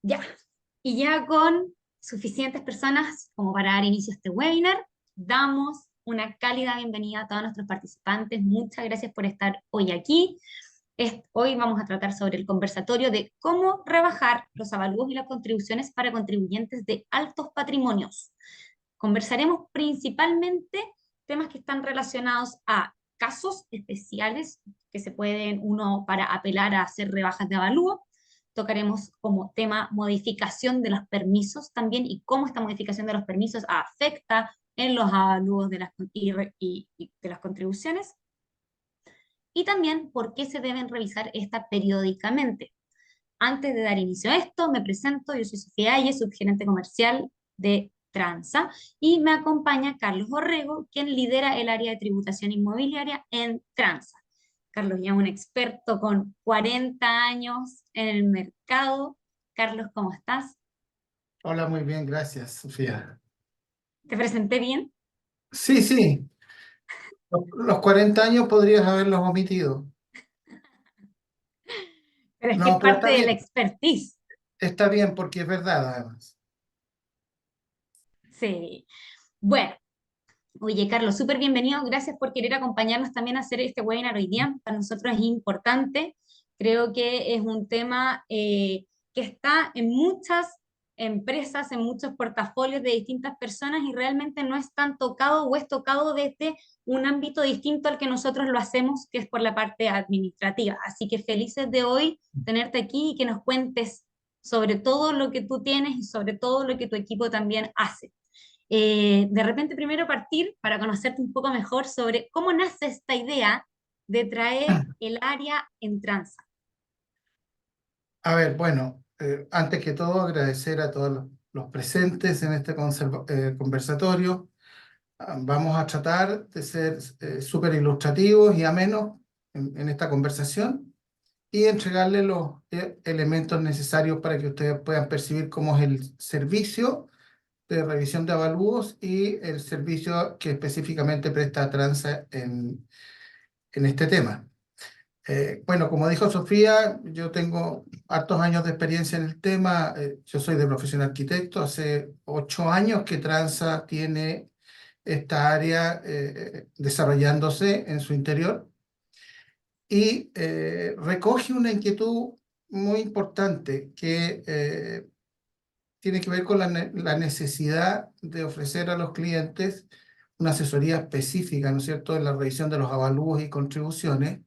Ya, y ya con suficientes personas como para dar inicio a este webinar, damos una cálida bienvenida a todos nuestros participantes. Muchas gracias por estar hoy aquí. Hoy vamos a tratar sobre el conversatorio de cómo rebajar los avalúos y las contribuciones para contribuyentes de altos patrimonios. Conversaremos principalmente temas que están relacionados a casos especiales que se pueden uno para apelar a hacer rebajas de avalúo. Tocaremos como tema modificación de los permisos también y cómo esta modificación de los permisos afecta en los avalúos de y de las contribuciones. Y también por qué se deben revisar esta periódicamente. Antes de dar inicio a esto, me presento, yo soy Sofía Ayes, subgerente comercial de Transa, y me acompaña Carlos Orrego, quien lidera el área de tributación inmobiliaria en Transa. Carlos ya es un experto con 40 años en el mercado. Carlos, ¿cómo estás? Hola, muy bien, gracias, Sofía. ¿Te presenté bien? Sí, sí, los 40 años podrías haberlos omitido. Pero es que es No, pero parte de la expertise. está bien porque es verdad, además. Sí. Bueno, oye, Carlos, súper bienvenido. Gracias por querer acompañarnos también a hacer este webinar hoy día. Para nosotros es importante. Creo que es un tema que está en muchas empresas, en muchos portafolios de distintas personas y realmente no es tan tocado o es tocado desde un ámbito distinto al que nosotros lo hacemos, que es por la parte administrativa. Así que felices de hoy tenerte aquí y que nos cuentes sobre todo lo que tú tienes y sobre todo lo que tu equipo también hace. De repente primero partir para conocerte un poco mejor sobre cómo nace esta idea de traer el área en tranza. A ver, bueno, antes que todo agradecer a todos los presentes en este conversatorio. Vamos a tratar de ser súper ilustrativos y amenos en esta conversación y entregarles los elementos necesarios para que ustedes puedan percibir cómo es el servicio de revisión de avalúos y el servicio que específicamente presta Transa en este tema. Bueno, como dijo Sofía, yo tengo hartos años de experiencia en el tema. Yo soy de profesión arquitecto. Hace 8 años que Transa tiene esta área desarrollándose en su interior y recoge una inquietud muy importante que tiene que ver con la necesidad de ofrecer a los clientes una asesoría específica, ¿no es cierto?, en la revisión de los avalúos y contribuciones,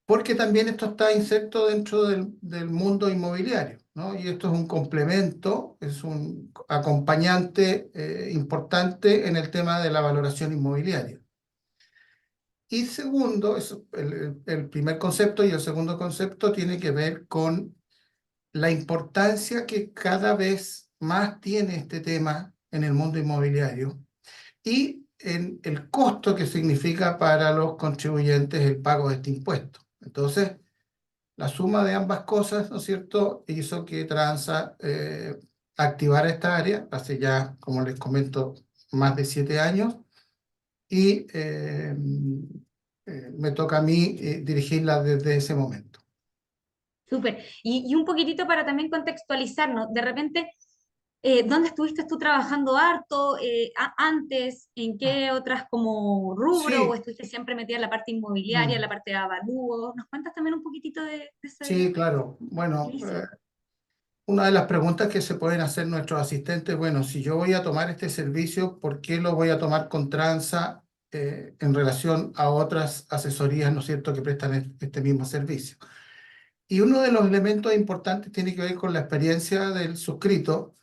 porque también esto está inserto dentro del mundo inmobiliario, ¿no? Y esto es un complemento, es un acompañante importante en el tema de la valoración inmobiliaria. Y segundo, el primer concepto y el segundo concepto tiene que ver con la importancia que cada vez más tiene este tema en el mundo inmobiliario y en el costo que significa para los contribuyentes el pago de este impuesto. Entonces, la suma de ambas cosas, ¿no es cierto?, hizo que Transa activara esta área hace ya, como les comento, más de 7 años y me toca a mí dirigirla desde ese momento. Súper. Y un poquitito para también contextualizarnos, de repente, ¿dónde estuviste tú trabajando harto antes? ¿En qué otras como rubro? ¿O Sí, estuviste siempre metida en la parte inmobiliaria, en la mm, parte de avalúo? ¿Nos cuentas también un poquitito de sí, ese claro. Bueno, inicio? una de las preguntas que se pueden hacer nuestros asistentes, bueno, si yo voy a tomar este servicio, ¿por qué lo voy a tomar con Transa en relación a otras asesorías, ¿no es cierto?, que prestan este mismo servicio? Y uno de los elementos importantes tiene que ver con la experiencia del suscrito,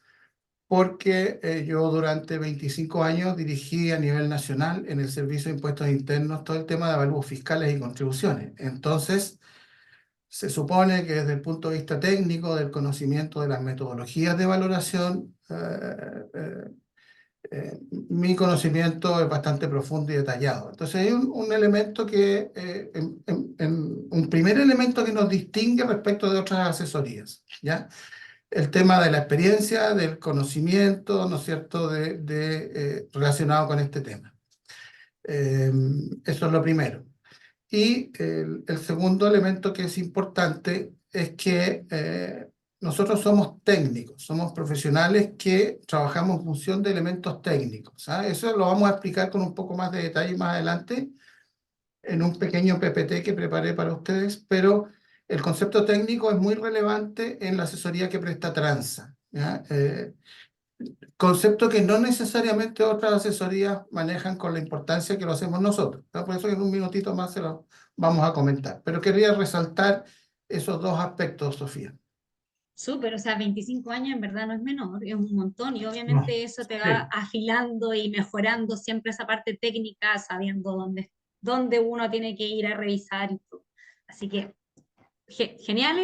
porque yo durante 25 años dirigí a nivel nacional en el Servicio de Impuestos Internos todo el tema de avalúos fiscales y contribuciones. Entonces, se supone que desde el punto de vista técnico, del conocimiento de las metodologías de valoración, mi conocimiento es bastante profundo y detallado. Entonces hay un elemento que, un primer elemento que nos distingue respecto de otras asesorías, ¿ya? El tema de la experiencia, del conocimiento, ¿no es cierto?, relacionado con este tema. Eso es lo primero. Y el segundo elemento que es importante es que nosotros somos técnicos, somos profesionales que trabajamos en función de elementos técnicos. ¿Ah? Eso lo vamos a explicar con un poco más de detalle más adelante en un pequeño PPT que preparé para ustedes, pero el concepto técnico es muy relevante en la asesoría que presta Transa. ¿Ya? Concepto que no necesariamente otras asesorías manejan con la importancia que lo hacemos nosotros, ¿no? Por eso en un minutito más se lo vamos a comentar. Pero quería resaltar esos dos aspectos, Sofía. Súper, o sea, 25 años en verdad no es menor, es un montón y No. obviamente eso te va Sí. afilando y mejorando siempre esa parte técnica, sabiendo dónde uno tiene que ir a revisar y todo. Así que genial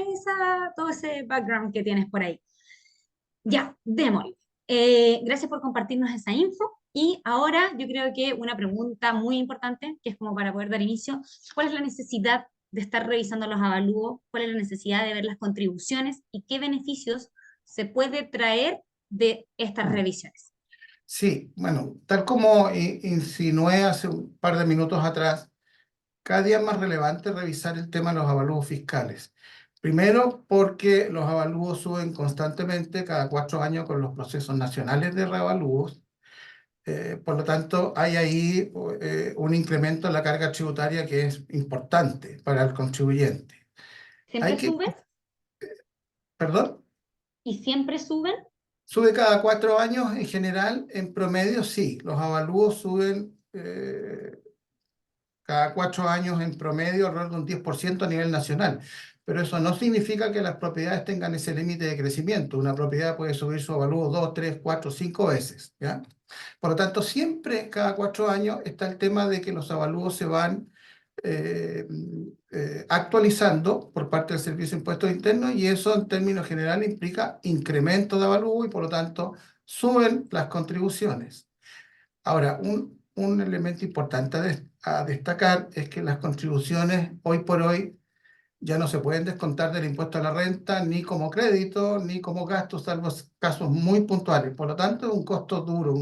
todo ese background que tienes por ahí. Ya, démosle. Gracias por compartirnos esa info. Y ahora yo creo que una pregunta muy importante, que es como para poder dar inicio, ¿cuál es la necesidad de estar revisando los avalúos? ¿Cuál es la necesidad de ver las contribuciones? ¿Y qué beneficios se puede traer de estas revisiones? Sí, bueno, tal como insinué hace un par de minutos atrás, cada día es más relevante revisar el tema de los avalúos fiscales. Primero, porque los avalúos suben constantemente cada 4 años con los procesos nacionales de reavalúos. Por lo tanto, hay ahí un incremento en la carga tributaria que es importante para el contribuyente. Hay ¿Siempre que, suben? perdón, ¿Y siempre suben? sube cada 4 años en general, en promedio sí, los avalúos suben cada 4 años en promedio alrededor de un 10% a nivel nacional. Pero eso no significa que las propiedades tengan ese límite de crecimiento. Una propiedad puede subir su avalúo 2, 3, 4, 5 veces, ¿ya? Por lo tanto, siempre cada 4 años está el tema de que los avalúos se van eh, actualizando por parte del Servicio de Impuestos Internos y eso en términos generales implica incremento de avalúo y por lo tanto suben las contribuciones. Ahora, un elemento importante a destacar es que las contribuciones hoy por hoy ya no se pueden descontar del impuesto a la renta ni como crédito ni como gasto, salvo casos muy puntuales. Por lo tanto, es un costo duro,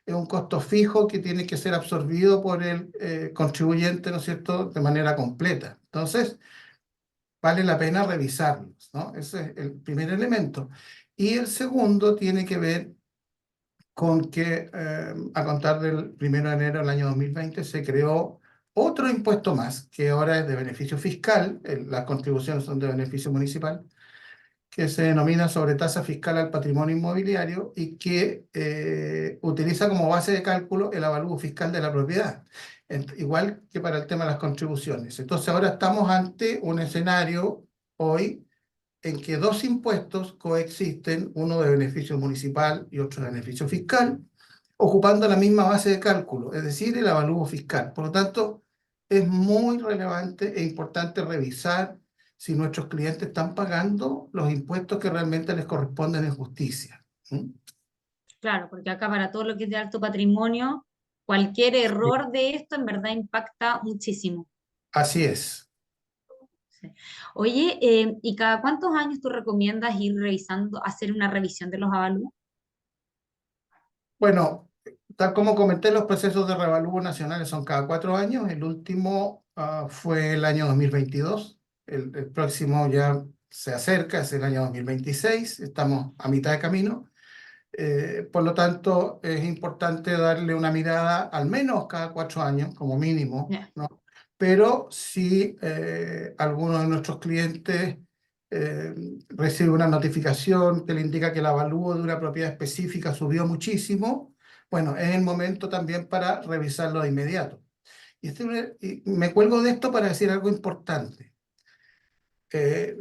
es un costo fijo que tiene que ser absorbido por el contribuyente, ¿no es cierto?, de manera completa. Entonces, vale la pena revisarlos, ¿no? Ese es el primer elemento. Y el segundo tiene que ver con que a contar del 1 de enero del año 2020 se creó otro impuesto más, que ahora es de beneficio fiscal, las contribuciones son de beneficio municipal, que se denomina sobretasa fiscal al patrimonio inmobiliario y que utiliza como base de cálculo el avalúo fiscal de la propiedad, igual que para el tema de las contribuciones. Entonces ahora estamos ante un escenario hoy en que dos impuestos coexisten, uno de beneficio municipal y otro de beneficio fiscal, ocupando la misma base de cálculo, es decir, el avalúo fiscal. Por lo tanto, es muy relevante e importante revisar si nuestros clientes están pagando los impuestos que realmente les corresponden en justicia. ¿Mm? Claro, porque acá para todo lo que es de alto patrimonio, cualquier Sí. error de esto en verdad impacta muchísimo. Así es. Sí. Oye, ¿y cada cuántos años tú recomiendas ir revisando, hacer una revisión de los avalúos? Bueno, tal como comenté, los procesos de revalúo nacionales son cada 4 años. El último fue el año 2022. El próximo ya se acerca, es el año 2026. Estamos a mitad de camino. Por lo tanto, es importante darle una mirada al menos cada 4 años, como mínimo, Ya. ¿no? Pero si alguno de nuestros clientes eh, recibe una notificación que le indica que el avalúo de una propiedad específica subió muchísimo, bueno, es el momento también para revisarlo de inmediato. Y me cuelgo de esto para decir algo importante. Eh,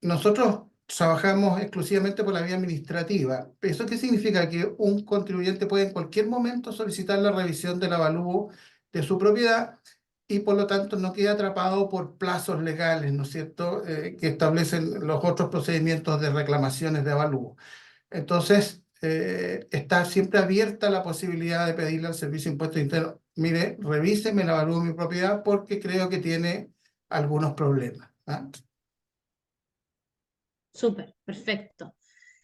Nosotros trabajamos exclusivamente por la vía administrativa. ¿Eso qué significa? Que un contribuyente puede en cualquier momento solicitar la revisión del avalúo de su propiedad y por lo tanto no queda atrapado por plazos legales, ¿no es cierto?, que establecen los otros procedimientos de reclamaciones de avalúo. Entonces, está siempre abierta la posibilidad de pedirle al Servicio de Impuestos Internos, mire, revíseme el avalúo de mi propiedad porque creo que tiene algunos problemas. ¿Ah? Súper, perfecto.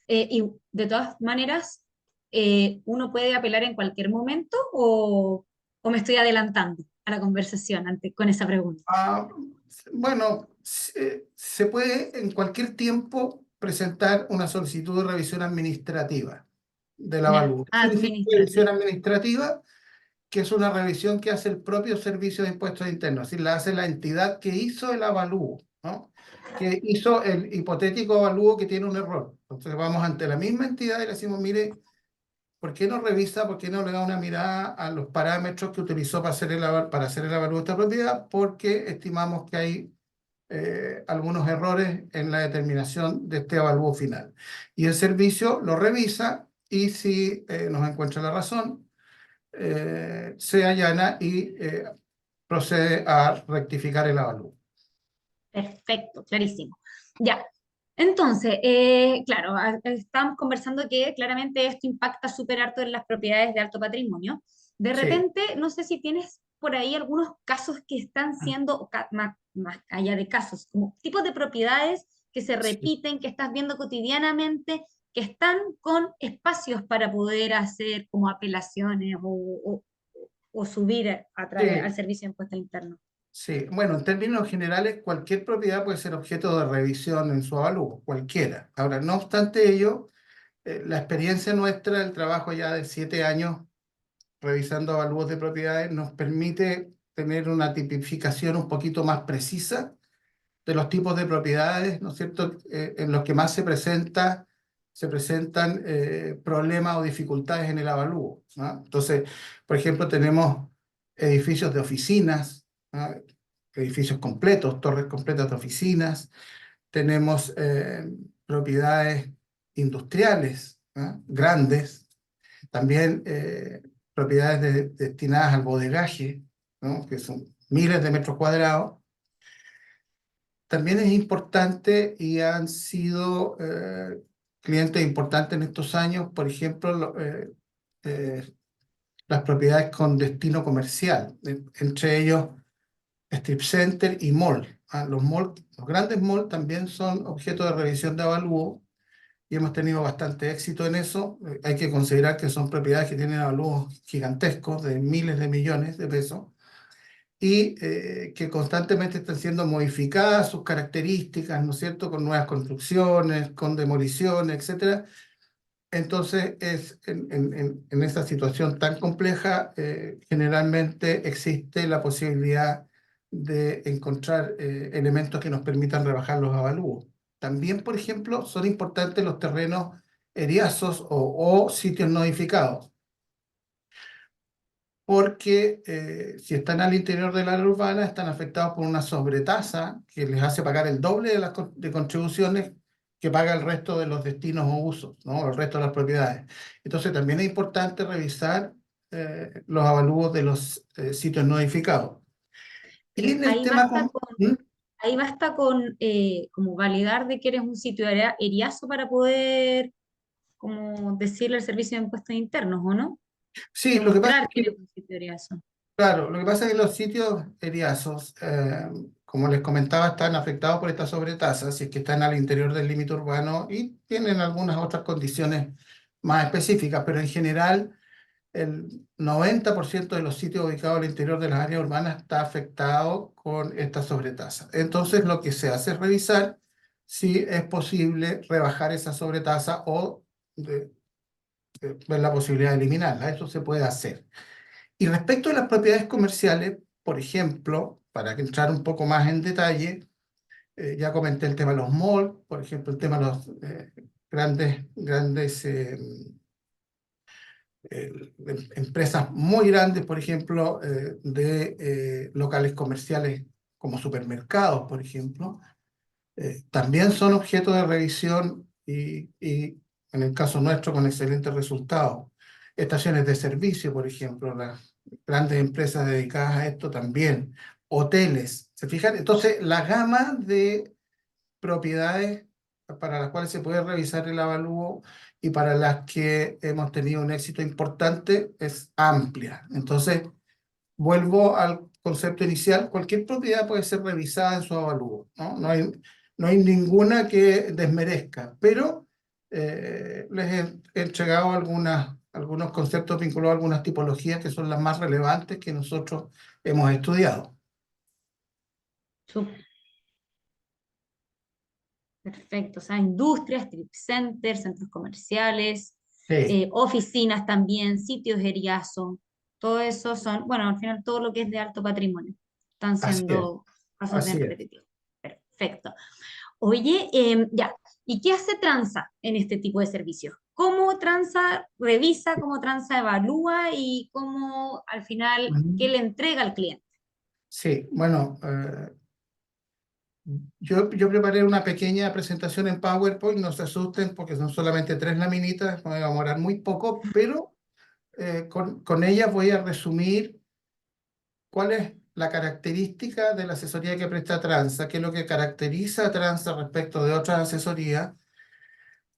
Y de todas maneras, ¿uno puede apelar en cualquier momento o me estoy adelantando a la conversación con esa pregunta? Ah, bueno, se puede en cualquier tiempo presentar una solicitud de revisión administrativa del Ya, avalúo. ¿Qué significa revisión administrativo. administrativa? Que es una revisión que hace el propio Servicio de Impuestos Internos, es decir, la hace la entidad que hizo el avalúo, ¿no? Que hizo el hipotético avalúo que tiene un error. Entonces vamos ante la misma entidad y le decimos, mire, ¿por qué no revisa, por qué no le da una mirada a los parámetros que utilizó para hacer el avalúo de esta propiedad? Porque estimamos que hay algunos errores en la determinación de este avalúo final. Y el servicio lo revisa y si nos encuentra la razón, se allana y procede a rectificar el avalúo. Perfecto, clarísimo. Ya. Entonces, claro, estamos conversando que claramente esto impacta súper harto en las propiedades de alto patrimonio. De Sí. repente, no sé si tienes por ahí algunos casos que están siendo, más allá de casos, como tipos de propiedades que se Sí. repiten, que estás viendo cotidianamente, que están con espacios para poder hacer como apelaciones o subir a través al Sí, servicio de impuesto interno. sí. Bueno, en términos generales, cualquier propiedad puede ser objeto de revisión en su avalúo, cualquiera. Ahora, no obstante ello, la experiencia nuestra, el trabajo ya de 7 años revisando avalúos de propiedades, nos permite tener una tipificación un poquito más precisa de los tipos de propiedades, ¿no es cierto?, en los que más se presentan problemas o dificultades en el avalúo, ¿no? Entonces, por ejemplo, tenemos edificios de oficinas, ¿no? Edificios completos, torres completas de oficinas, tenemos propiedades industriales, ¿no? Grandes, también propiedades destinadas al bodegaje, ¿no? Que son miles de metros cuadrados. También es importante y han sido clientes importantes en estos años, por ejemplo, eh, las propiedades con destino comercial, entre ellos strip center y mall. Los mall, los grandes malls también son objeto de revisión de avalúo y hemos tenido bastante éxito en eso. Hay que considerar que son propiedades que tienen avalúos gigantescos de miles de millones de pesos y que constantemente están siendo modificadas sus características, ¿no es cierto?, con nuevas construcciones, con demoliciones, etcétera. Entonces, en esta situación tan compleja, generalmente existe la posibilidad de encontrar elementos que nos permitan rebajar los avalúos. También, por ejemplo, son importantes los terrenos eriazos o sitios no edificados porque si están al interior del área urbana, están afectados por una sobretasa que les hace pagar el doble de contribuciones que paga el resto de los destinos o usos, ¿no? El resto de las propiedades. Entonces, también es importante revisar los avalúos de los sitios no edificados. Y Pero en el tema con... ¿Mm? ahí basta con como validar de que eres un sitio eriazo para poder como decirle al servicio de impuestos internos, ¿o no? Sí, lo que pasa Demostrar es que que eres un sitio eriazo. claro, lo que pasa es que los sitios eriazos, como les comentaba, están afectados por esta sobretasa, si es que están al interior del límite urbano y tienen algunas otras condiciones más específicas, pero en general el 90% de los sitios ubicados al interior de las áreas urbanas está afectado con esta sobretasa. Entonces lo que se hace es revisar si es posible rebajar esa sobretasa o ver la posibilidad de eliminarla. Eso se puede hacer. Y respecto a las propiedades comerciales, por ejemplo, para que entrar un poco más en detalle, ya comenté el tema de los malls, por ejemplo, el tema de los grandes empresas muy grandes, por ejemplo, de locales comerciales como supermercados, por ejemplo, también son objeto de revisión y en el caso nuestro con excelentes resultados. Estaciones de servicio, por ejemplo, las grandes empresas dedicadas a esto también. Hoteles, ¿se fijan? Entonces, la gama de propiedades para las cuales se puede revisar el avalúo y para las que hemos tenido un éxito importante es amplia. Entonces, vuelvo al concepto inicial, cualquier propiedad puede ser revisada en su avalúo, ¿no? No hay ninguna que desmerezca, pero les he entregado algunos conceptos vinculados a algunas tipologías que son las más relevantes que nosotros hemos estudiado. Perfecto, o sea, industrias, strip centers, centros comerciales, Sí, oficinas también, sitios heriazo, todo eso son, bueno, al final todo lo que es de alto patrimonio, están así es, siendo pasos bien así es. repetitivos. Perfecto. Oye, ya, ¿y qué hace Transa en este tipo de servicios? ¿Cómo Transa revisa, cómo Transa evalúa y cómo al final, qué Ujú. le entrega al cliente? Sí, bueno, yo preparé una pequeña presentación en PowerPoint, no se asusten porque son solamente 3 laminitas, me va a demorar muy poco, pero con ellas voy a resumir cuál es la característica de la asesoría que presta Transa, qué es lo que caracteriza a Transa respecto de otras asesorías,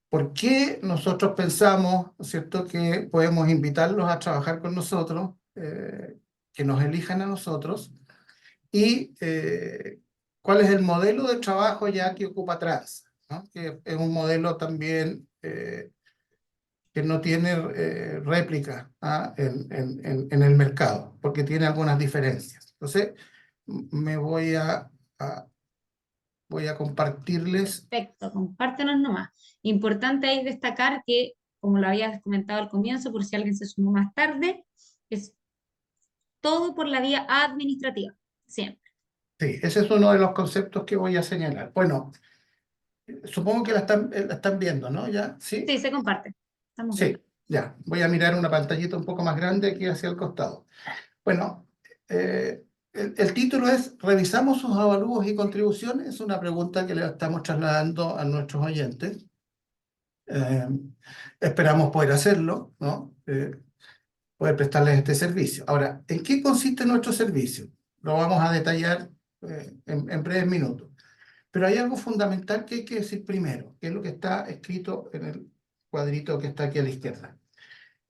por qué nosotros pensamos, ¿no es cierto?, que podemos invitarlos a trabajar con nosotros, que nos elijan a nosotros, y cuál es el modelo de trabajo ya que ocupa Transa, ¿no? Que es un modelo también que no tiene réplica, ¿ah? En el mercado, porque tiene algunas diferencias. Entonces, me voy a compartirles. Perfecto, compártenos nomás. Importante ahí destacar que, como lo habías comentado al comienzo, por si alguien se sumó más tarde, es todo por la vía administrativa, siempre. Sí, ese es uno de los conceptos que voy a señalar. Bueno, supongo que la están viendo, ¿no? ¿Ya? ¿Sí? Sí, se comparte. Estamos viendo. Sí, ya. Voy a mirar una pantallita un poco más grande aquí hacia el costado. Bueno, el título es ¿Revisamos sus avalúos y contribuciones? Es una pregunta que le estamos trasladando a nuestros oyentes. Eh, Esperamos poder hacerlo, ¿no? Poder prestarles este servicio. Ahora, ¿en qué consiste nuestro servicio? Lo vamos a detallar en breves minutos. Pero hay algo fundamental que hay que decir primero, que es lo que está escrito en el cuadrito que está aquí a la izquierda.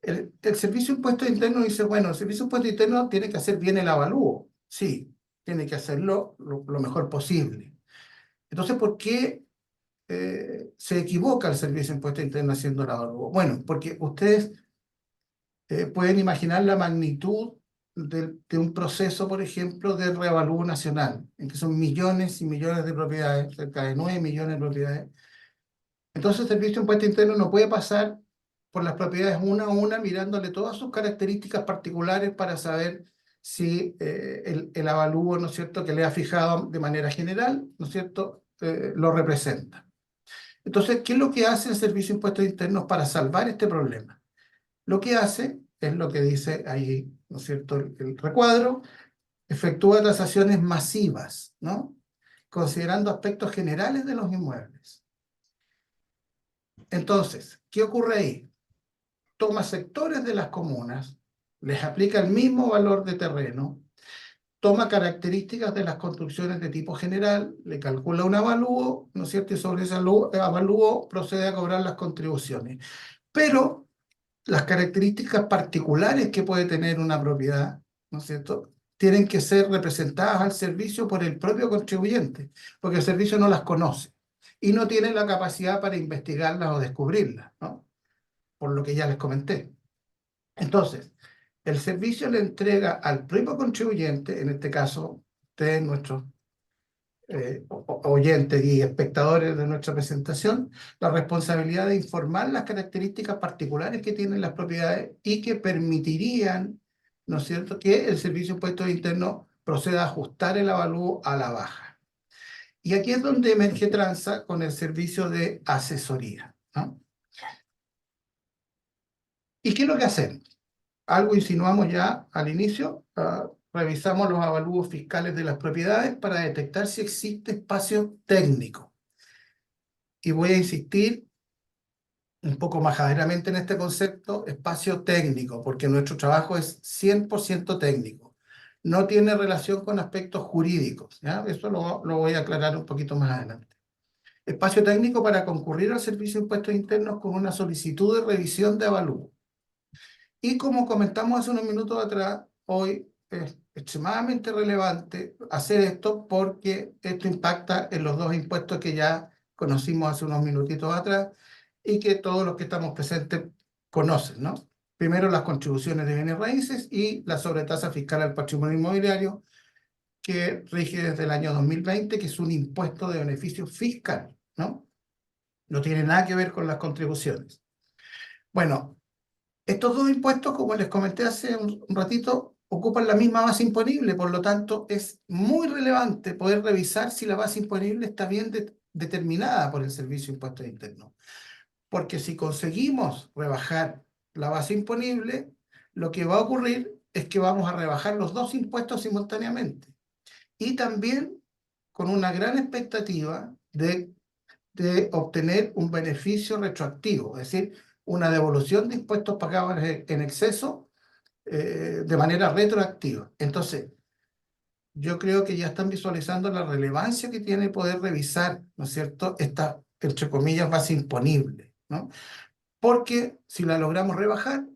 El Servicio de Impuestos Internos dice, bueno, el Servicio de Impuestos Internos tiene que hacer bien el avalúo. Sí, tiene que hacerlo lo mejor posible. Entonces, ¿por qué se equivoca el Servicio de Impuestos Internos haciendo el avalúo? Bueno, porque ustedes pueden imaginar la magnitud de un proceso, por ejemplo, de reavalúo nacional, en que son millones y millones de propiedades, cerca de 9 millones de propiedades. Entonces, el Servicio de Impuesto Interno no puede pasar por las propiedades una a una, mirándole todas sus características particulares para saber si el avalúo, ¿no es cierto?, que le ha fijado de manera general, ¿no es cierto?, lo representa. Entonces, ¿qué es lo que hace el Servicio de Impuestos Internos para salvar este problema? Lo que hace es lo que dice ahí, ¿no es cierto?, el recuadro, efectúa tasaciones masivas, ¿no?, considerando aspectos generales de los inmuebles. Entonces, ¿qué ocurre ahí? Toma sectores de las comunas, les aplica el mismo valor de terreno, toma características de las construcciones de tipo general, le calcula un avalúo, ¿no es cierto?, y sobre ese avalúo procede a cobrar las contribuciones. Pero las características particulares que puede tener una propiedad, ¿no es cierto?, tienen que ser representadas al servicio por el propio contribuyente, porque el servicio no las conoce y no tiene la capacidad para investigarlas o descubrirlas, ¿no?, por lo que ya les comenté. Entonces, el servicio le entrega al propio contribuyente, en este caso, ustedes, nuestros oyentes y espectadores de nuestra presentación, la responsabilidad de informar las características particulares que tienen las propiedades y que permitirían, ¿no es cierto?, que el Servicio de Impuestos Internos proceda a ajustar el avalúo a la baja. Y aquí es donde emerge Transa con el servicio de asesoría, ¿no? ¿Y qué es lo que hacemos? Algo insinuamos ya al inicio, revisamos los avalúos fiscales de las propiedades para detectar si existe espacio técnico. Y voy a insistir un poco majaderamente en este concepto, espacio técnico, porque nuestro trabajo es 100% técnico. No tiene relación con aspectos jurídicos, ¿ya? Eso lo voy a aclarar un poquito más adelante. Espacio técnico para concurrir al Servicio de Impuestos Internos con una solicitud de revisión de avalúo. Y como comentamos hace unos minutos atrás, hoy es extremadamente relevante hacer esto porque esto impacta en los dos impuestos que ya conocimos hace unos minutitos atrás y que todos los que estamos presentes conocen, ¿no? Primero, las contribuciones de bienes raíces y la sobretasa fiscal al patrimonio inmobiliario, que rige desde el año 2020, que es un impuesto de beneficio fiscal, ¿no? No tiene nada que ver con las contribuciones. Bueno, estos dos impuestos, como les comenté hace un ratito, ocupan la misma base imponible, por lo tanto es muy relevante poder revisar si la base imponible está bien determinada por el Servicio de Impuestos Internos. Porque si conseguimos rebajar la base imponible, lo que va a ocurrir es que vamos a rebajar los dos impuestos simultáneamente. Y también con una gran expectativa de obtener un beneficio retroactivo, es decir, una devolución de impuestos pagados en exceso de manera retroactiva. Entonces, yo creo que ya están visualizando la relevancia que tiene poder revisar, ¿no es cierto?, esta, entre comillas, base imponible, ¿no? Porque si la logramos rebajar,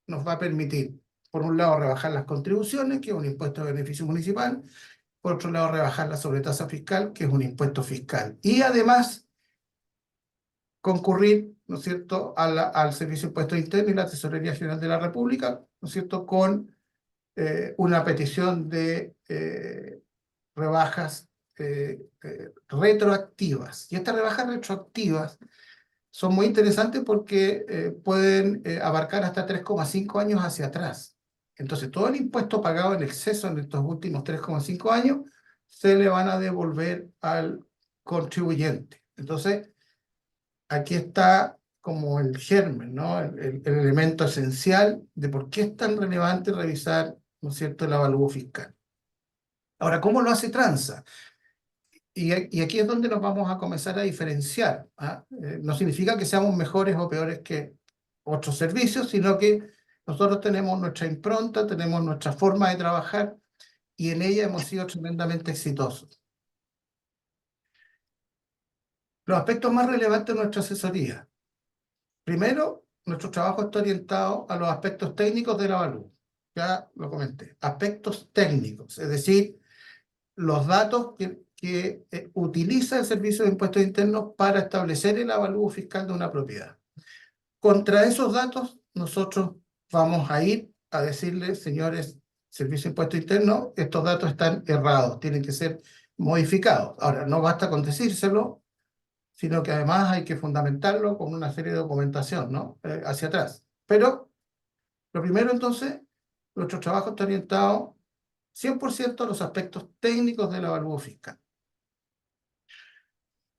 nos va a permitir, por un lado, rebajar las contribuciones, que es un impuesto de beneficio municipal, por otro lado, rebajar la sobretasa fiscal, que es un impuesto fiscal. Y además, concurrir, ¿no es cierto?, al Servicio de Impuestos Internos y la Tesorería General de la República, ¿no es cierto?, con una petición de rebajas retroactivas. Y estas rebajas retroactivas son muy interesantes porque pueden abarcar hasta 3,5 años hacia atrás. Entonces, todo el impuesto pagado en exceso en estos últimos 3,5 años se le van a devolver al contribuyente. Entonces, aquí está como el germen, ¿no? El elemento esencial de por qué es tan relevante revisar, ¿no es cierto?, el avalúo fiscal. Ahora, ¿cómo lo hace Transa? Y aquí es donde nos vamos a comenzar a diferenciar, ¿ah? No significa que seamos mejores o peores que otros servicios, sino que nosotros tenemos nuestra impronta, tenemos nuestra forma de trabajar y en ella hemos sido tremendamente exitosos. Los aspectos más relevantes de nuestra asesoría. Primero, nuestro trabajo está orientado a los aspectos técnicos del avalúo. Ya lo comenté. Aspectos técnicos, es decir, los datos que utiliza el Servicio de Impuestos Internos para establecer el avalúo fiscal de una propiedad. Contra esos datos, nosotros vamos a ir a decirles, señores, Servicio de Impuestos Internos, estos datos están errados, tienen que ser modificados. Ahora, no basta con decírselo, sino que además hay que fundamentarlo con una serie de documentación, ¿no? Hacia atrás. Pero, lo primero entonces, nuestro trabajo está orientado 100% a los aspectos técnicos del avalúo fiscal.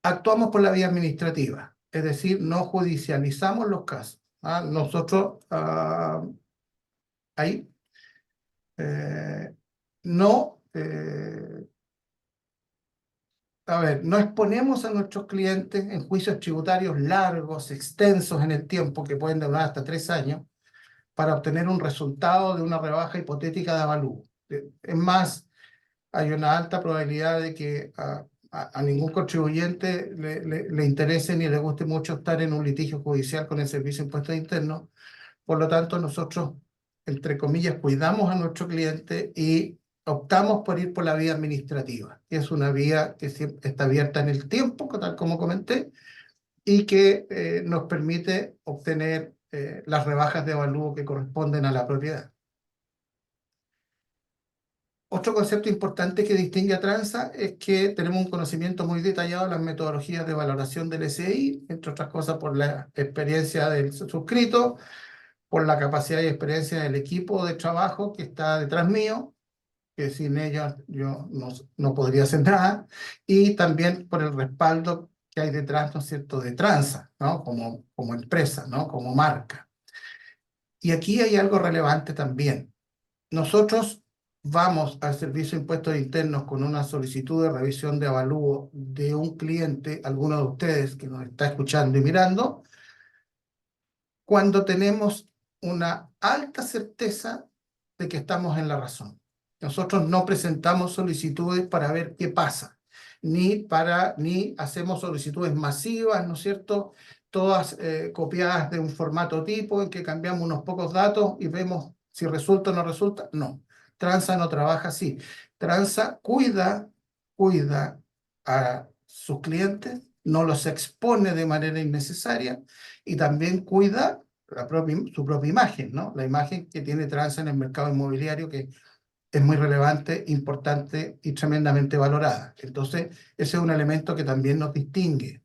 Actuamos por la vía administrativa, es decir, no judicializamos los casos. ¿Ah? Nosotros ahí no, no exponemos a nuestros clientes en juicios tributarios largos, extensos en el tiempo, que pueden durar hasta 3 años, para obtener un resultado de una rebaja hipotética de avalúo. Es más, hay una alta probabilidad de que a ningún contribuyente le interese ni le guste mucho estar en un litigio judicial con el Servicio de Impuestos Internos. Por lo tanto, nosotros, entre comillas, cuidamos a nuestro cliente y optamos por ir por la vía administrativa, que es una vía que está abierta en el tiempo, tal como comenté, y que nos permite obtener las rebajas de avalúo que corresponden a la propiedad. Otro concepto importante que distingue a Transa es que tenemos un conocimiento muy detallado de las metodologías de valoración del SI, entre otras cosas por la experiencia del suscrito, por la capacidad y experiencia del equipo de trabajo que está detrás mío, que sin ellos yo no podría hacer nada, y también por el respaldo que hay detrás, ¿no es cierto?, de Transa, ¿no? Como empresa, ¿no? Como marca. Y aquí hay algo relevante también. Nosotros vamos al Servicio de Impuestos Internos con una solicitud de revisión de avalúo de un cliente, alguno de ustedes que nos está escuchando y mirando, cuando tenemos una alta certeza de que estamos en la razón. Nosotros no presentamos solicitudes para ver qué pasa, ni hacemos solicitudes masivas, ¿no es cierto?, todas copiadas de un formato tipo en que cambiamos unos pocos datos y vemos si resulta o no resulta. No, Transa no trabaja así. Transa cuida a sus clientes, no los expone de manera innecesaria y también cuida su propia imagen, ¿no? La imagen que tiene Transa en el mercado inmobiliario, que es muy relevante, importante y tremendamente valorada. Entonces, ese es un elemento que también nos distingue.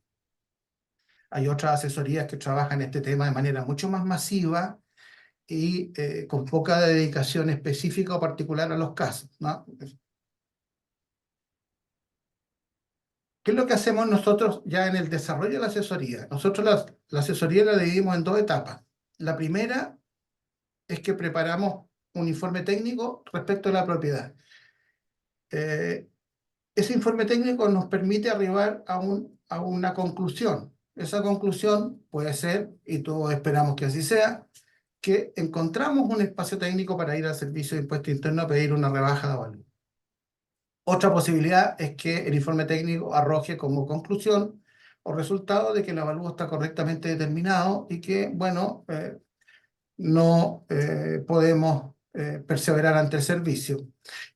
Hay otras asesorías que trabajan este tema de manera mucho más masiva y con poca dedicación específica o particular a los casos, ¿no? ¿Qué es lo que hacemos nosotros ya en el desarrollo de la asesoría? Nosotros la asesoría la dividimos en dos etapas. La primera es que preparamos un informe técnico respecto a la propiedad. Eh, Ese informe técnico nos permite arribar a una conclusión. Esa conclusión puede ser, y todos esperamos que así sea, que encontramos un espacio técnico para ir al Servicio de Impuesto Interno a pedir una rebaja de avalúo. Otra posibilidad es que el informe técnico arroje como conclusión o resultado de que el avalúo está correctamente determinado y que, bueno, no podemos perseverar ante el servicio.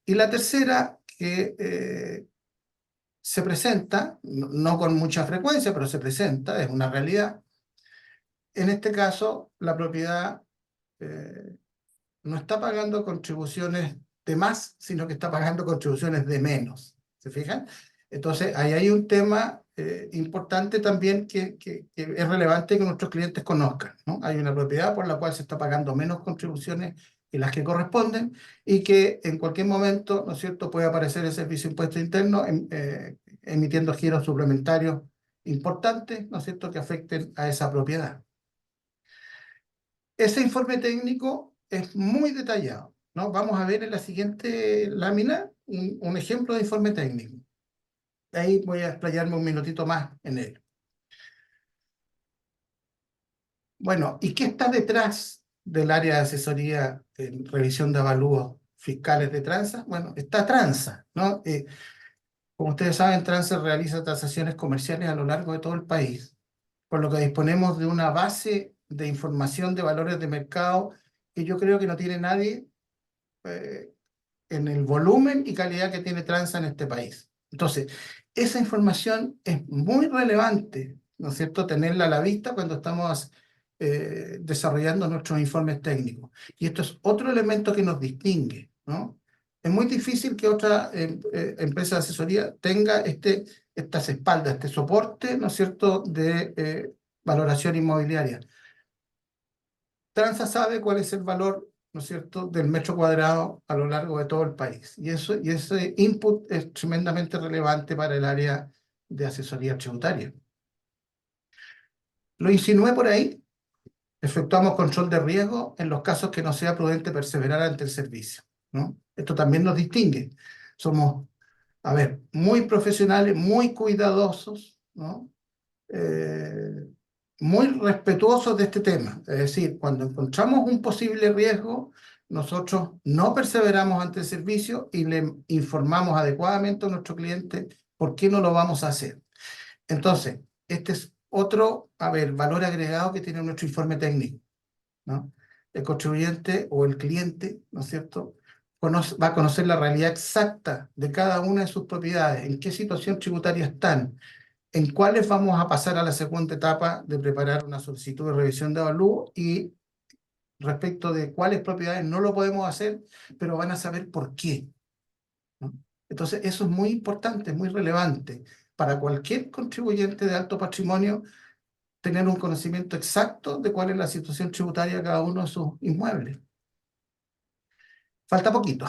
Y la tercera, que se presenta, no con mucha frecuencia, pero se presenta, es una realidad. En este caso, la propiedad eh, no está pagando contribuciones de más, sino que está pagando contribuciones de menos. ¿Se fijan? Entonces, ahí hay un tema importante también que es relevante que nuestros clientes conozcan, ¿no? Hay una propiedad por la cual se está pagando menos contribuciones que las que corresponden y que en cualquier momento, ¿no es cierto?, puede aparecer el Servicio de Impuesto Interno emitiendo giros suplementarios importantes, ¿no es cierto?, que afecten a esa propiedad. Ese informe técnico es muy detallado, ¿no? Vamos a ver en la siguiente lámina un ejemplo de informe técnico. Ahí voy a explayarme un minutito más en él. Bueno, ¿y qué está detrás del área de asesoría en revisión de avalúos fiscales de Transa? Bueno, está Transa, ¿no? Como ustedes saben, Transa realiza tasaciones comerciales a lo largo de todo el país, por lo que disponemos de una base de información de valores de mercado que yo creo que no tiene nadie eh, en el volumen y calidad que tiene Transa en este país. Entonces, esa información es muy relevante, ¿no es cierto?, tenerla a la vista cuando estamos desarrollando nuestros informes técnicos. Y esto es otro elemento que nos distingue, ¿no? Es muy difícil que otra empresa de asesoría tenga estas espaldas, este soporte, ¿no es cierto?, de valoración inmobiliaria. Transa sabe cuál es el valor, ¿no es cierto?, del metro cuadrado a lo largo de todo el país. Y ese input es tremendamente relevante para el área de asesoría tributaria. Lo insinué por ahí. Efectuamos control de riesgo en los casos que no sea prudente perseverar ante el servicio, ¿no? Esto también nos distingue. Somos, a ver, muy profesionales, muy cuidadosos, ¿no? Eh, Muy respetuosos de este tema. Es decir, cuando encontramos un posible riesgo, nosotros no perseveramos ante el servicio y le informamos adecuadamente a nuestro cliente por qué no lo vamos a hacer. Entonces, este es otro, a ver, valor agregado que tiene nuestro informe técnico, ¿no? El contribuyente o el cliente, ¿no es cierto?, va a conocer la realidad exacta de cada una de sus propiedades, en qué situación tributaria están, en cuáles vamos a pasar a la segunda etapa de preparar una solicitud de revisión de avalúo y respecto de cuáles propiedades no lo podemos hacer, pero van a saber por qué, ¿no? Entonces, eso es muy importante, muy relevante para cualquier contribuyente de alto patrimonio tener un conocimiento exacto de cuál es la situación tributaria de cada uno de sus inmuebles. Falta poquito.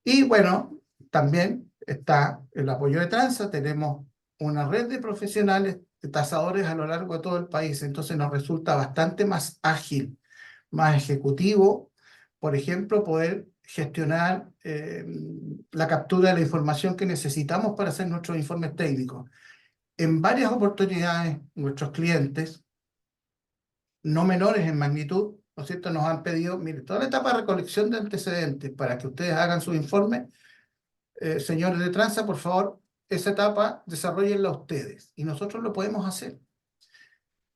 Y bueno, también está el apoyo de Transa, tenemos una red de profesionales, de tasadores a lo largo de todo el país, entonces nos resulta bastante más ágil, más ejecutivo, por ejemplo, poder gestionar la captura de la información que necesitamos para hacer nuestros informes técnicos. En varias oportunidades, nuestros clientes, no menores en magnitud, ¿no es cierto?, nos han pedido, mire, toda la etapa de recolección de antecedentes para que ustedes hagan sus informes, señores de Transa, por favor, esa etapa desarrollenla ustedes y nosotros lo podemos hacer.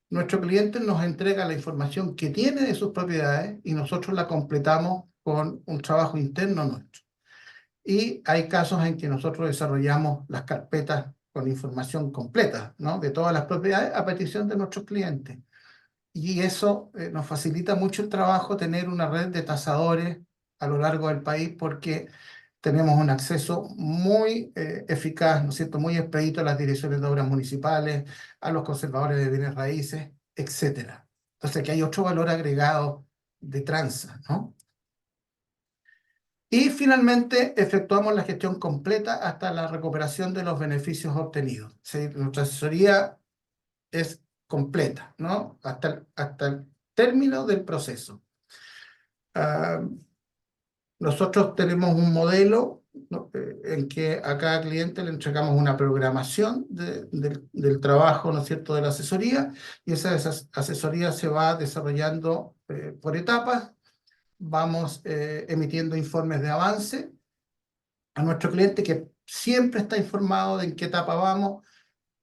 Nuestro cliente nos entrega la información que tiene de sus propiedades y nosotros la completamos con un trabajo interno nuestro. Y hay casos en que nosotros desarrollamos las carpetas con información completa, ¿no?, de todas las propiedades a petición de nuestros clientes. Y eso nos facilita mucho el trabajo, tener una red de tasadores a lo largo del país, porque tenemos un acceso muy eficaz, ¿no es cierto?, muy expedito a las direcciones de obras municipales, a los conservadores de bienes raíces, etcétera. Entonces aquí hay otro valor agregado de Transa, ¿no? Y finalmente efectuamos la gestión completa hasta la recuperación de los beneficios obtenidos. ¿Sí? Nuestra asesoría es completa, ¿no? Hasta el término del proceso. Nosotros tenemos un modelo, ¿no?, en que a cada cliente le entregamos una programación del trabajo, ¿no es cierto?, de la asesoría, y esa asesoría se va desarrollando por etapas. Vamos emitiendo informes de avance a nuestro cliente, que siempre está informado de en qué etapa vamos,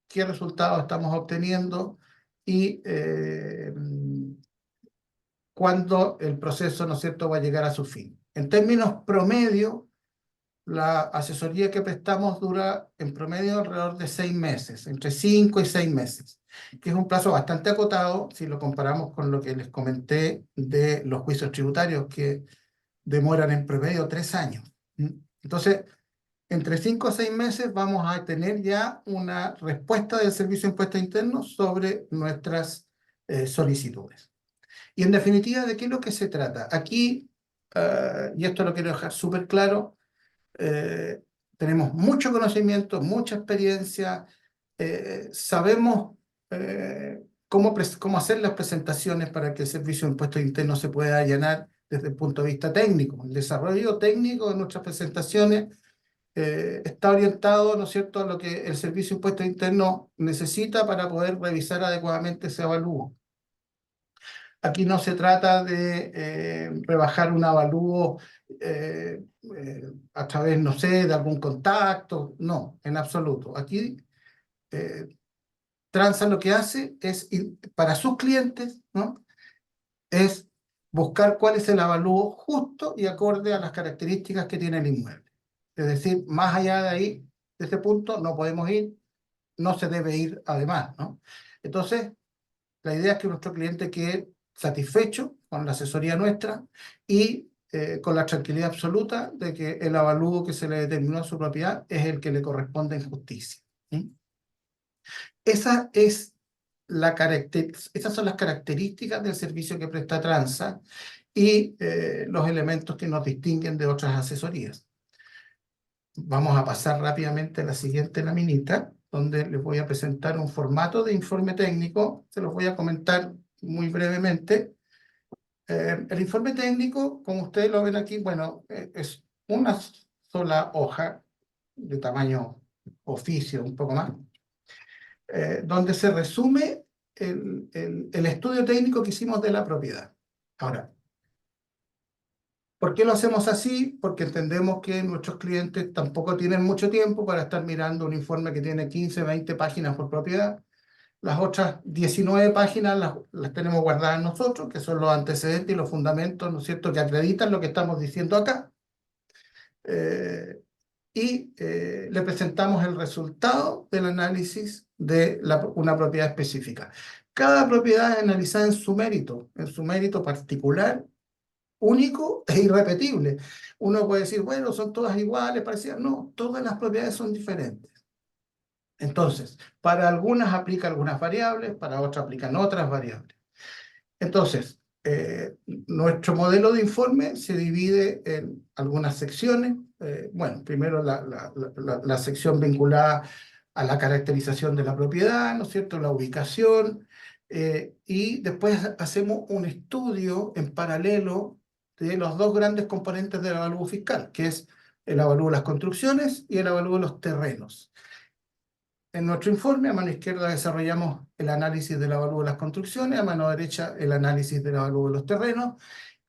qué resultados estamos obteniendo y cuándo el proceso, ¿no es cierto?, va a llegar a su fin. En términos promedio, la asesoría que prestamos dura en promedio alrededor de 6 meses, entre 5 y 6 meses, que es un plazo bastante acotado si lo comparamos con lo que les comenté de los juicios tributarios, que demoran en promedio 3 años. Entonces, entre 5 a 6 meses vamos a tener ya una respuesta del Servicio de Impuestos Internos sobre nuestras solicitudes. Y en definitiva, ¿de qué es lo que se trata? Aquí, y esto lo quiero dejar súper claro, tenemos mucho conocimiento, mucha experiencia, sabemos cómo hacer las presentaciones para que el Servicio de Impuestos Internos se pueda allanar desde el punto de vista técnico. El desarrollo técnico de nuestras presentaciones está orientado, ¿no es cierto?, a lo que el Servicio de Impuestos Internos necesita para poder revisar adecuadamente ese avalúo. Aquí no se trata de rebajar un avalúo a través, no sé, de algún contacto, no, en absoluto. Aquí Transa lo que hace es, para sus clientes, ¿no?, es buscar cuál es el avalúo justo y acorde a las características que tiene el inmueble. Es decir, más allá de ahí, de ese punto, no podemos ir, no se debe ir además, ¿no? Entonces, la idea es que nuestro cliente quede satisfecho con la asesoría nuestra y con la tranquilidad absoluta de que el avalúo que se le determinó a su propiedad es el que le corresponde en justicia. ¿Sí? Esas son las características del servicio que presta Transa y los elementos que nos distinguen de otras asesorías. Vamos a pasar rápidamente a la siguiente laminita, donde les voy a presentar un formato de informe técnico. Se los voy a comentar muy brevemente. El informe técnico, como ustedes lo ven aquí, bueno, es una sola hoja de tamaño oficio, un poco más, donde se resume el estudio técnico que hicimos de la propiedad. Ahora, ¿por qué lo hacemos así? Porque entendemos que nuestros clientes tampoco tienen mucho tiempo para estar mirando un informe que tiene 15, 20 páginas por propiedad. Las otras 19 páginas las tenemos guardadas nosotros, que son los antecedentes y los fundamentos, ¿no es cierto?, que acreditan lo que estamos diciendo acá. Le presentamos el resultado del análisis de una propiedad específica. Cada propiedad es analizada en su mérito particular, único e irrepetible. Uno puede decir, bueno, son todas iguales, parecidas. No, todas las propiedades son diferentes. Entonces, para algunas aplica algunas variables, para otras aplican otras variables. Entonces, nuestro modelo de informe se divide en algunas secciones. Bueno, primero la sección vinculada a la caracterización de la propiedad, ¿no es cierto?, la ubicación, y después hacemos un estudio en paralelo de los dos grandes componentes del avalúo fiscal, que es el avalúo de las construcciones y el avalúo de los terrenos. En nuestro informe, a mano izquierda desarrollamos el análisis del avalúo de las construcciones, a mano derecha el análisis del avalúo de los terrenos,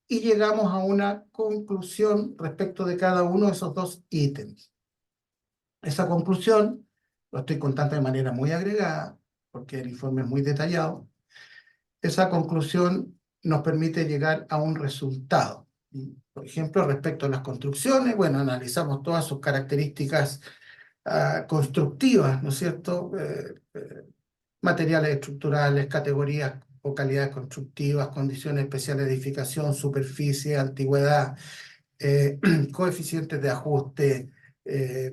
y llegamos a una conclusión respecto de cada uno de esos dos ítems. Esa conclusión, lo estoy contando de manera muy agregada, porque el informe es muy detallado, esa conclusión nos permite llegar a un resultado. Por ejemplo, respecto a las construcciones, bueno, analizamos todas sus características constructivas, ¿no es cierto? Materiales estructurales, categorías o calidades constructivas, condiciones especiales de edificación, superficie, antigüedad, coeficientes de ajuste, eh,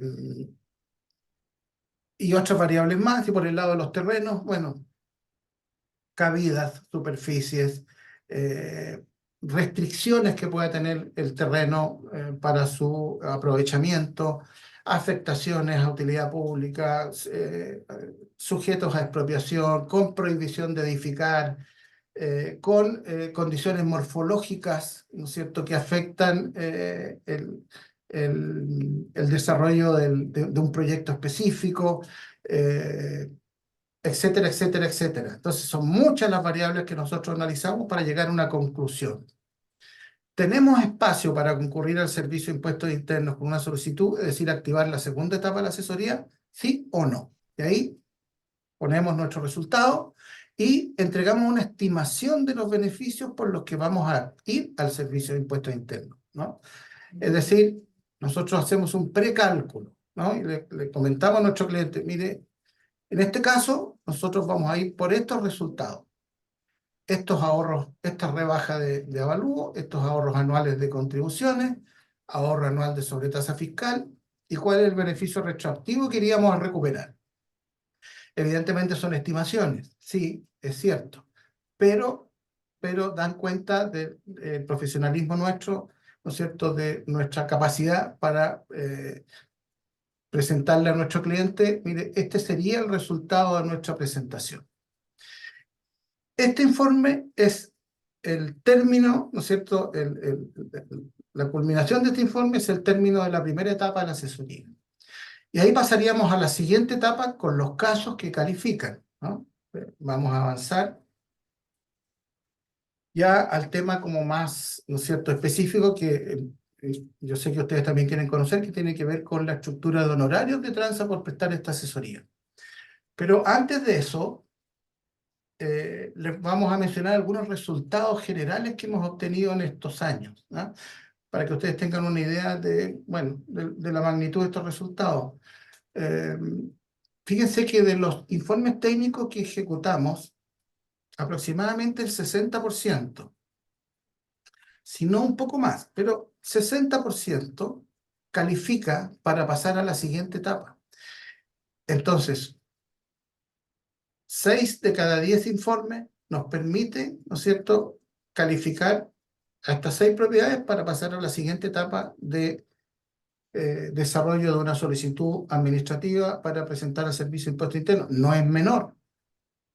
y otras variables más. Y por el lado de los terrenos, bueno, cabidas, superficies, eh, restricciones que pueda tener el terreno para su aprovechamiento, afectaciones a utilidad pública, sujetos a expropiación, con prohibición de edificar, con condiciones morfológicas, ¿no es cierto?, que afectan el desarrollo de un proyecto específico, etcétera, etcétera, etcétera. Entonces son muchas las variables que nosotros analizamos para llegar a una conclusión. ¿Tenemos espacio para concurrir al Servicio de Impuestos Internos con una solicitud, es decir, activar la segunda etapa de la asesoría? ¿Sí o no? Y ahí ponemos nuestro resultado y entregamos una estimación de los beneficios por los que vamos a ir al Servicio de Impuestos Internos, ¿no? Es decir, nosotros hacemos un precálculo, ¿no? Y le comentamos a nuestro cliente, mire, en este caso, nosotros vamos a ir por estos resultados. Estos ahorros, esta rebaja de avalúo, estos ahorros anuales de contribuciones, ahorro anual de sobretasa fiscal, y cuál es el beneficio retroactivo que iríamos a recuperar. Evidentemente son estimaciones, sí, es cierto, pero dan cuenta del profesionalismo nuestro, ¿no es cierto?, de nuestra capacidad para presentarle a nuestro cliente, mire, este sería el resultado de nuestra presentación. Este informe es el término, ¿no es cierto?, la culminación de este informe es el término de la primera etapa de la asesoría. Y ahí pasaríamos a la siguiente etapa con los casos que califican, ¿no? Vamos a avanzar ya al tema como más, ¿no es cierto?, específico que yo sé que ustedes también quieren conocer, que tiene que ver con la estructura de honorarios de Transa por prestar esta asesoría. Pero antes de eso, les vamos a mencionar algunos resultados generales que hemos obtenido en estos años, ¿no?, para que ustedes tengan una idea de, bueno, de la magnitud de estos resultados. Eh, Fíjense que de los informes técnicos que ejecutamos, aproximadamente el 60%, si no un poco más, pero 60% califica para pasar a la siguiente etapa. Entonces, 6 de cada 10 informes nos permiten, ¿no es cierto?, calificar a estas 6 propiedades para pasar a la siguiente etapa de desarrollo de una solicitud administrativa para presentar al Servicio de Impuestos Internos. No es menor,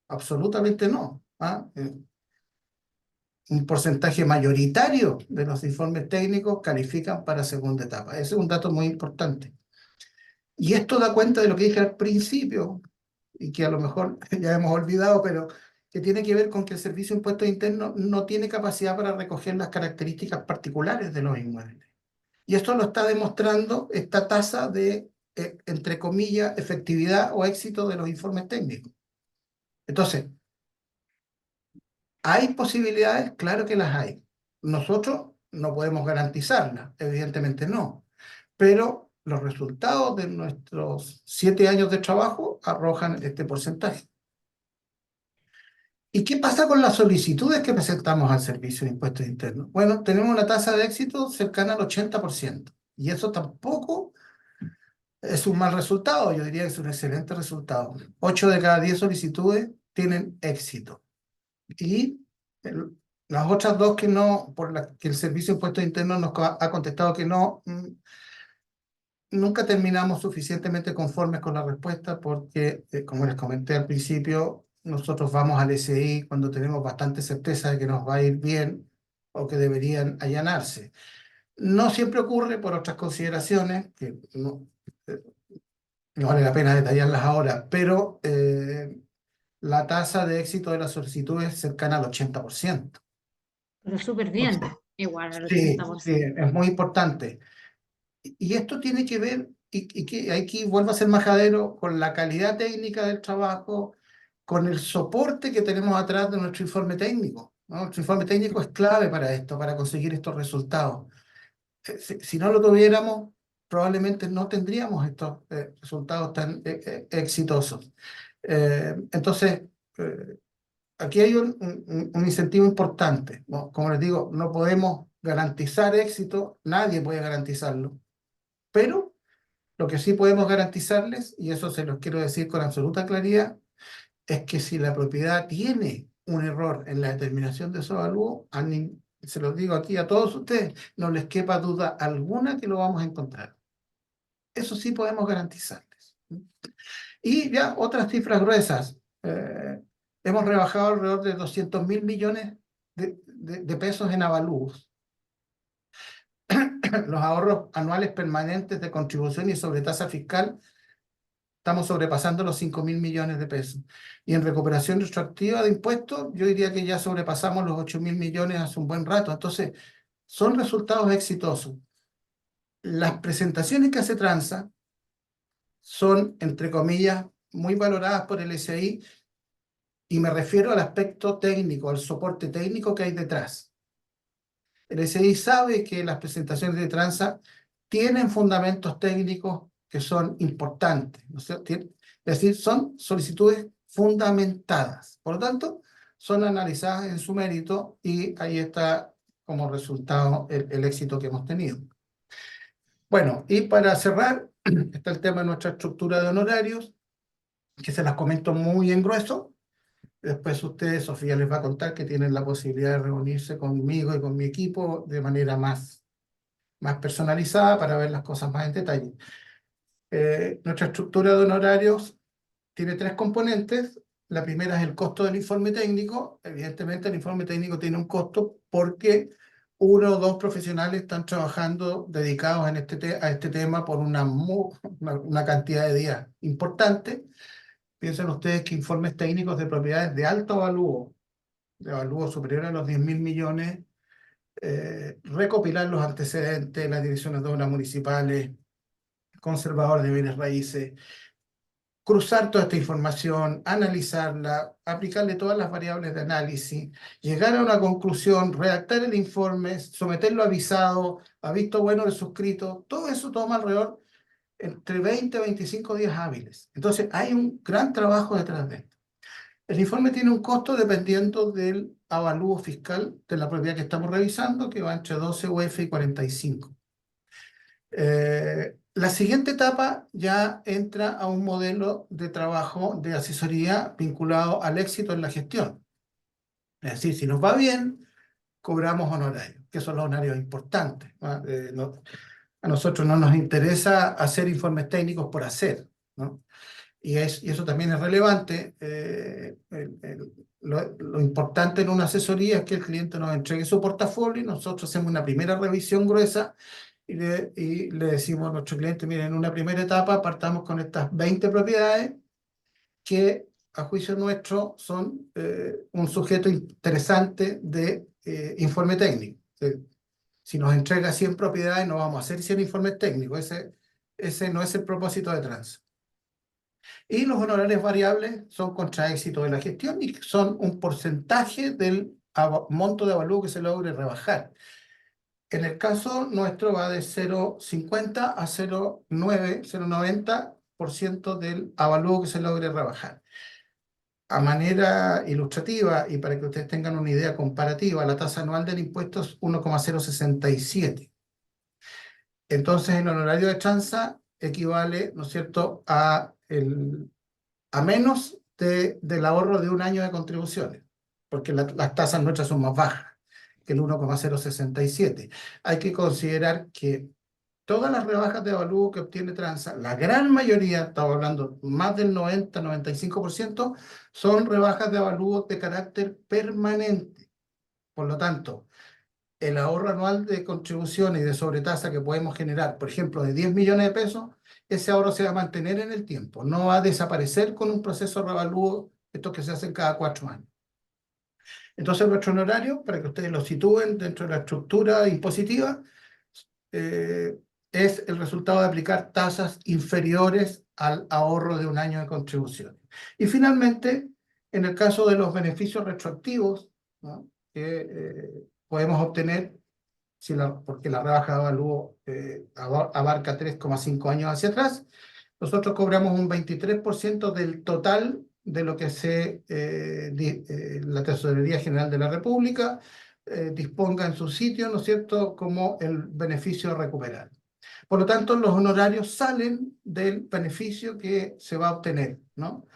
absolutamente no. ¿Ah? Un porcentaje mayoritario de los informes técnicos califican para segunda etapa. Ese es un dato muy importante. Y esto da cuenta de lo que dije al principio, y que a lo mejor ya hemos olvidado, pero que tiene que ver con que el Servicio de Impuestos Internos no tiene capacidad para recoger las características particulares de los inmuebles. Y esto lo está demostrando esta tasa de, entre comillas, efectividad o éxito de los informes técnicos. Entonces, ¿hay posibilidades? Claro que las hay. Nosotros no podemos garantizarlas, evidentemente no. Pero los resultados de nuestros 7 años de trabajo arrojan este porcentaje. ¿Y qué pasa con las solicitudes que presentamos al Servicio de Impuestos Internos? Bueno, tenemos una tasa de éxito cercana al 80%. Y eso tampoco es un mal resultado, yo diría que es un excelente resultado. 8 de cada 10 solicitudes tienen éxito. Y las otras 2 que no, por las que el Servicio de Impuestos Internos nos ha contestado que no, nunca terminamos suficientemente conformes con la respuesta porque, como les comenté al principio, nosotros vamos al SI cuando tenemos bastante certeza de que nos va a ir bien o que deberían allanarse. No siempre ocurre por otras consideraciones que no vale la pena detallarlas ahora, pero la tasa de éxito de la solicitud es cercana al 80%. Pero súper bien, Entonces, igual al sí, sí, 80%. es muy importante. Y esto tiene que ver, y que aquí vuelvo a ser majadero, con la calidad técnica del trabajo, con el soporte que tenemos atrás de nuestro informe técnico, ¿no? Nuestro informe técnico es clave para esto, para conseguir estos resultados. Si no lo tuviéramos, probablemente no tendríamos estos resultados tan exitosos. Entonces, aquí hay un incentivo importante, ¿no? Como les digo, no podemos garantizar éxito, nadie puede garantizarlo, pero lo que sí podemos garantizarles, y eso se los quiero decir con absoluta claridad, es que si la propiedad tiene un error en la determinación de su avalúo, se los digo aquí a todos ustedes, no les quepa duda alguna que lo vamos a encontrar. Eso sí podemos garantizarles. Y ya otras cifras gruesas. Hemos rebajado alrededor de 200.000 millones de pesos en avalúos. Los ahorros anuales permanentes de contribución y sobretasa fiscal estamos sobrepasando los 5.000 millones de pesos. Y en recuperación retroactiva de impuestos, yo diría que ya sobrepasamos los 8.000 millones hace un buen rato. Entonces, son resultados exitosos. Las presentaciones que hace Transa son, entre comillas, muy valoradas por el SI, y me refiero al aspecto técnico, al soporte técnico que hay detrás. El SI sabe que las presentaciones de Transa tienen fundamentos técnicos que son importantes, ¿no es cierto? Es decir, son solicitudes fundamentadas. Por lo tanto, son analizadas en su mérito y ahí está como resultado el éxito que hemos tenido. Bueno, y para cerrar, está el tema de nuestra estructura de honorarios, que se las comento muy en grueso. Después ustedes, Sofía les va a contar que tienen la posibilidad de reunirse conmigo y con mi equipo de manera más personalizada para ver las cosas más en detalle. Nuestra estructura de honorarios tiene tres componentes. La primera es el costo del informe técnico. Evidentemente el informe técnico tiene un costo porque uno o dos profesionales están trabajando dedicados a este tema por una cantidad de días importante. Piensen ustedes que informes técnicos de propiedades de alto avalúo, de avalúo superior a los 10.000 millones, recopilar los antecedentes, las direcciones de obras municipales, conservador de bienes raíces, cruzar toda esta información, analizarla, aplicarle todas las variables de análisis, llegar a una conclusión, redactar el informe, someterlo a visado, a visto bueno del suscrito, todo eso toma alrededor entre 20 a 25 días hábiles. Entonces hay un gran trabajo detrás de esto. El informe tiene un costo dependiendo del avalúo fiscal de la propiedad que estamos revisando, que va entre 12 UF y 45. La siguiente etapa ya entra a un modelo de trabajo de asesoría vinculado al éxito en la gestión. Es decir, si nos va bien, cobramos honorarios, que son los honorarios importantes, ¿no? A nosotros no nos interesa hacer informes técnicos por hacer, ¿no? Y eso también es relevante. Lo importante en una asesoría es que el cliente nos entregue su portafolio y nosotros hacemos una primera revisión gruesa y le decimos a nuestro cliente, miren, en una primera etapa partamos con estas 20 propiedades que a juicio nuestro son un sujeto interesante de informe técnico. Si nos entrega 100 propiedades no vamos a hacer 100 informes técnicos, ese no es el propósito de Trans. Y los honorarios variables son contra éxito de la gestión y son un porcentaje del monto de avalúo que se logre rebajar. En el caso nuestro va de 0,50 a 0,9, 0,90% del avalúo que se logre rebajar. A manera ilustrativa y para que ustedes tengan una idea comparativa, la tasa anual del impuesto es 1,067. Entonces el honorario de chanza equivale, ¿no es cierto?, a menos del ahorro de un año de contribuciones, porque las tasas nuestras son más bajas que el 1,067. Hay que considerar que todas las rebajas de avalúo que obtiene Transa, la gran mayoría, estamos hablando más del 90-95%, son rebajas de avalúo de carácter permanente. Por lo tanto, el ahorro anual de contribuciones y de sobretasa que podemos generar, por ejemplo, de 10 millones de pesos, ese ahorro se va a mantener en el tiempo, no va a desaparecer con un proceso de revalúo, estos que se hacen cada 4 años. Entonces, nuestro honorario, para que ustedes lo sitúen dentro de la estructura impositiva, es el resultado de aplicar tasas inferiores al ahorro de un año de contribuciones. Y finalmente, en el caso de los beneficios retroactivos, ¿no?, que podemos obtener, porque la rebaja de avalúo abarca 3,5 años hacia atrás, nosotros cobramos un 23% del total de lo que la Tesorería General de la República disponga en su sitio, ¿no es cierto?, como el beneficio a recuperar. Por lo tanto, los honorarios salen del beneficio que se va a obtener, ¿no?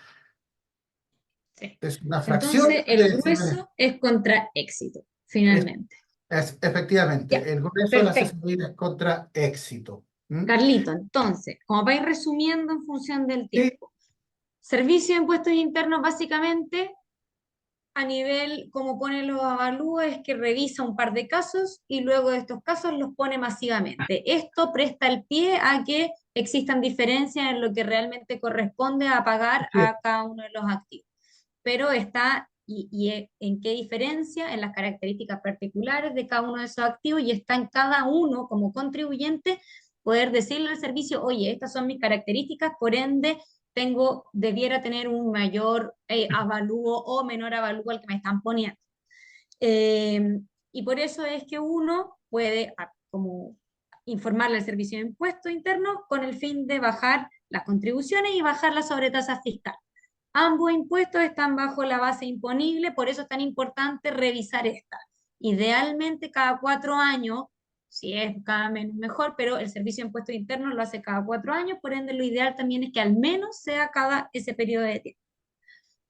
Sí. Es una fracción Entonces, de el ese beneficio. grueso es contra éxito, Es, finalmente. efectivamente, Ya, el grueso de la perfecto. asesoría es contra éxito. ¿Mm? Carlito, entonces, como para ir resumiendo en función del Sí, tiempo, servicio de impuestos internos básicamente a nivel, como pone los avalúos, es que revisa un par de casos y luego de estos casos los pone masivamente. Esto presta el pie a que existan diferencias en lo que realmente corresponde a pagar sí, a cada uno de los activos. Pero está, en qué diferencia, en las características particulares de cada uno de esos activos y está en cada uno como contribuyente poder decirle al servicio, oye, estas son mis características, por ende debiera tener un mayor avalúo o menor avalúo al que me están poniendo. Eh, y por eso es que uno puede como informarle al servicio de impuestos internos con el fin de bajar las contribuciones y bajar la sobretasa fiscal. Ambos impuestos están bajo la base imponible, por eso es tan importante revisar esta. Idealmente cada 4 años, si es cada menos mejor, pero el Servicio de Impuestos Internos lo hace cada 4 años, por ende lo ideal también es que al menos sea cada ese periodo de tiempo.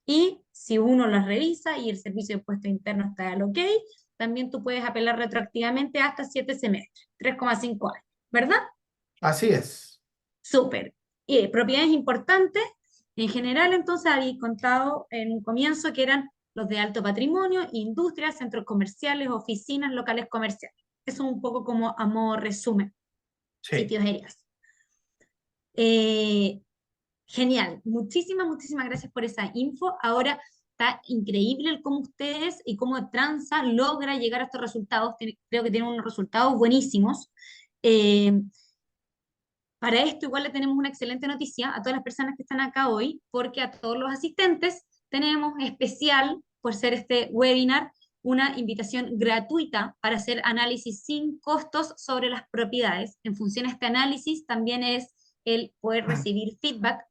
Y si uno las revisa y el Servicio de Impuestos Internos está al ok, también tú puedes apelar retroactivamente hasta 7 semestres, 3,5 años, ¿verdad? así es. Súper. Y propiedades importantes, en general, entonces había contado en un comienzo que eran los de alto patrimonio, industrias, centros comerciales, oficinas, locales comerciales. Eso es un poco como a modo resumen, Sí. sitios aéreos. Eh, Genial, muchísimas gracias por esa info. Ahora está increíble el cómo ustedes y cómo Transa logra llegar a estos resultados. Creo que tienen unos resultados buenísimos. Eh, Para esto igual le tenemos una excelente noticia a todas las personas que están acá hoy, porque a todos los asistentes tenemos especial, por ser este webinar, una invitación gratuita para hacer análisis sin costos sobre las propiedades. En función a este análisis también es el poder recibir feedback,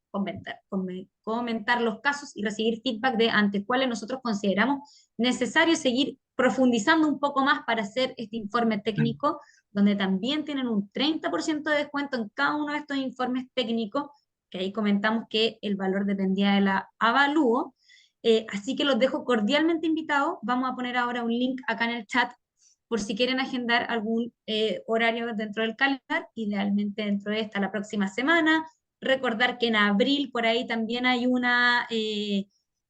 comentar los casos y recibir feedback de ante cuáles nosotros consideramos necesario seguir profundizando un poco más para hacer este informe técnico donde también tienen un 30% de descuento en cada uno de estos informes técnicos, que ahí comentamos que el valor dependía de la avalúo. Así que los dejo cordialmente invitados. Vamos a poner ahora un link acá en el chat por si quieren agendar algún horario dentro del calendario, idealmente dentro de esta la próxima semana. Recordar que en abril por ahí también hay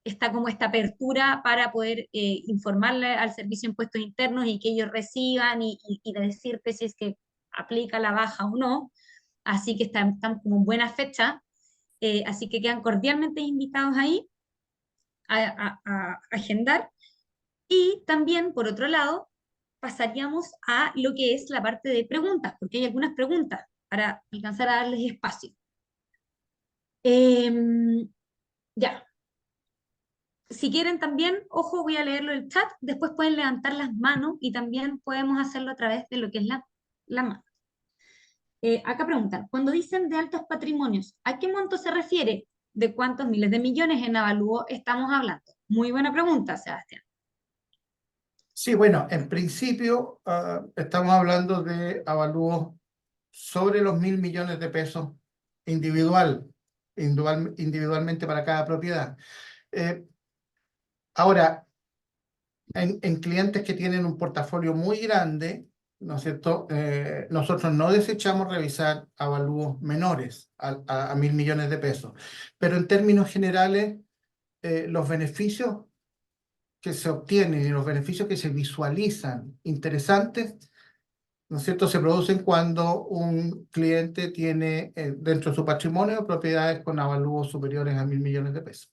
está como esta apertura para poder informarle al Servicio de Impuestos Internos y que ellos reciban y decirte si es que aplica la baja o no. Así que están como en buena fecha. Así que quedan cordialmente invitados ahí a agendar. Y también, por otro lado, pasaríamos a lo que es la parte de preguntas, porque hay algunas preguntas para alcanzar a darles espacio. Ya, si quieren también, ojo, voy a leerlo en el chat, después pueden levantar las manos y también podemos hacerlo a través de lo que es la mano. Acá preguntan, cuando dicen de altos patrimonios, ¿a qué monto se refiere? ¿De cuántos miles de millones en avalúo estamos hablando? Muy buena pregunta, Sebastián. Sí, bueno, en principio estamos hablando de avalúos sobre los 1.000 millones de pesos individualmente para cada propiedad. Eh, Ahora, en clientes que tienen un portafolio muy grande, ¿no es cierto? Nosotros no desechamos revisar avalúos menores a 1.000 millones de pesos, pero en términos generales, los beneficios que se obtienen y los beneficios que se visualizan interesantes, ¿no es cierto?, se producen cuando un cliente tiene dentro de su patrimonio propiedades con avalúos superiores a 1.000 millones de pesos.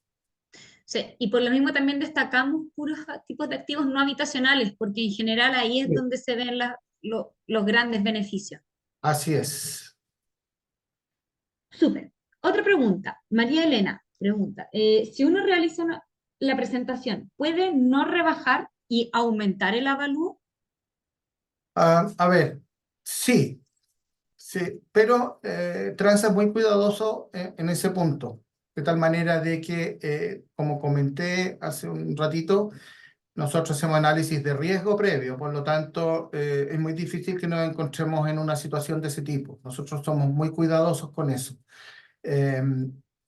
Sí, y por lo mismo también destacamos puros tipos de activos no habitacionales, porque en general ahí es Sí. donde se ven los grandes beneficios. Así es. Súper. Otra pregunta. María Elena pregunta, si uno realiza la presentación, ¿puede no rebajar y aumentar el avalúo? A ver, sí, sí, pero Transa es muy cuidadoso en ese punto, de tal manera de que, como comenté hace un ratito, nosotros hacemos análisis de riesgo previo, por lo tanto, es muy difícil que nos encontremos en una situación de ese tipo. Nosotros somos muy cuidadosos con eso. Eh,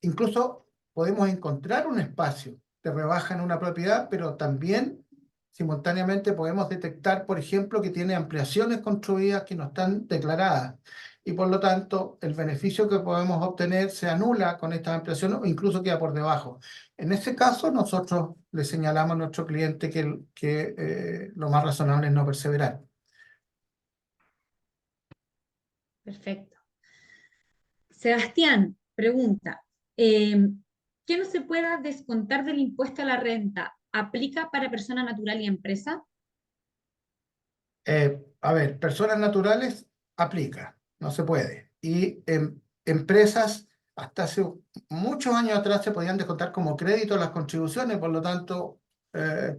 Incluso podemos encontrar un espacio de rebaja en una propiedad, pero también simultáneamente podemos detectar, por ejemplo, que tiene ampliaciones construidas que no están declaradas. Y por lo tanto, el beneficio que podemos obtener se anula con estas ampliaciones o incluso queda por debajo. En ese caso, nosotros le señalamos a nuestro cliente que lo más razonable es no perseverar. Perfecto. Sebastián pregunta, ¿qué no se pueda descontar del impuesto a la renta aplica para persona natural y empresa? A ver, personas naturales aplica, no se puede. Y empresas, hasta hace muchos años atrás se podían descontar como crédito las contribuciones, por lo tanto, eh,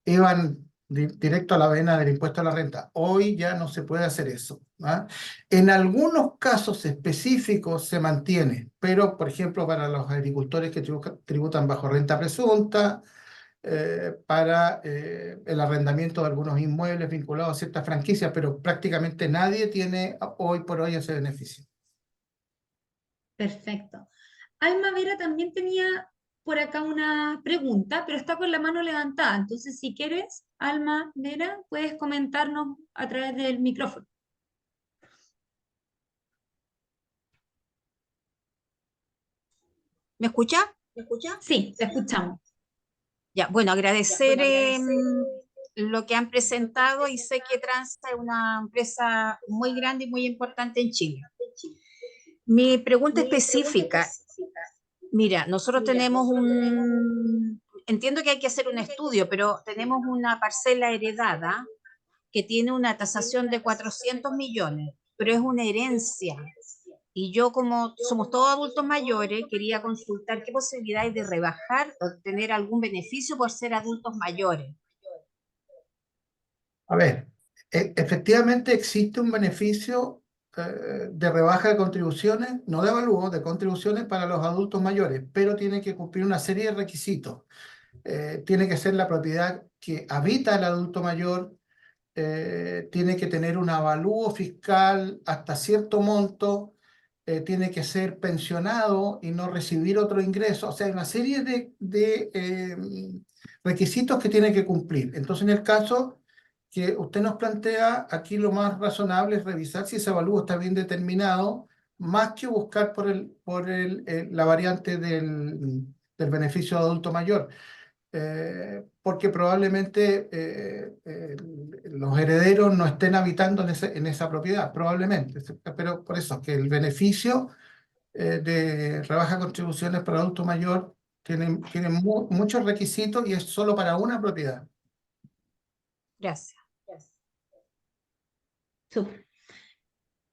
iban directo a la vena del impuesto a la renta. Hoy ya no se puede hacer eso, ¿ah? En algunos casos específicos se mantiene, pero por ejemplo para los agricultores que tributan bajo renta presunta, para el arrendamiento de algunos inmuebles vinculados a ciertas franquicias, pero prácticamente nadie tiene hoy por hoy ese beneficio. Perfecto. Alma Vera también tenía por acá una pregunta, pero está con la mano levantada. Entonces, si quieres, Alma Vera, puedes comentarnos a través del micrófono. ¿Me escucha? ¿Me escucha? Sí, te escuchamos. Ya, bueno, agradecer lo que han presentado y sé que Transa es una empresa muy grande y muy importante en Chile. Mi pregunta específica, mira, nosotros tenemos entiendo que hay que hacer un estudio, pero tenemos una parcela heredada que tiene una tasación de 400 millones, pero es una herencia. Y yo, como somos todos adultos mayores, quería consultar qué posibilidad hay de rebajar o tener algún beneficio por ser adultos mayores. A ver, efectivamente existe un beneficio de rebaja de contribuciones, no de avalúo, de contribuciones para los adultos mayores, pero tiene que cumplir una serie de requisitos. Tiene que ser la propiedad que habita el adulto mayor, tiene que tener un avalúo fiscal hasta cierto monto, tiene que ser pensionado y no recibir otro ingreso. O sea, hay una serie de requisitos que tiene que cumplir. Entonces, en el caso que usted nos plantea, aquí lo más razonable es revisar si ese avalúo está bien determinado, más que buscar la variante del beneficio de adulto mayor, porque probablemente los herederos no estén habitando en esa propiedad, probablemente. Pero por eso, que el beneficio de rebaja de contribuciones para adulto mayor tiene muchos requisitos y es solo para una propiedad. Gracias. Súper.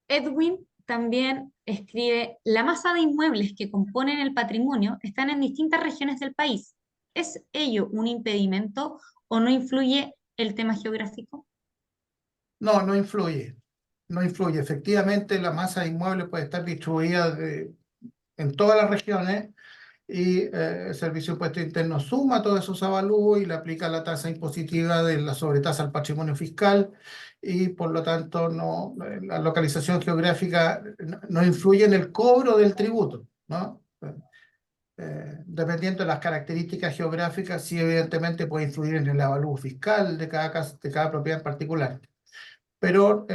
Edwin también escribe, la masa de inmuebles que componen el patrimonio están en distintas regiones del país. ¿Es ello un impedimento o no influye el tema geográfico? No, no influye. No influye. Efectivamente, la masa de inmuebles puede estar distribuida en todas las regiones y el Servicio de Impuesto Interno suma todos esos avalúos y le aplica la tasa impositiva de la sobretasa al patrimonio fiscal y por lo tanto la localización geográfica no influye en el cobro del tributo, ¿no? Dependiendo de las características geográficas, sí evidentemente puede influir en el avalúo fiscal de cada propiedad en particular. Pero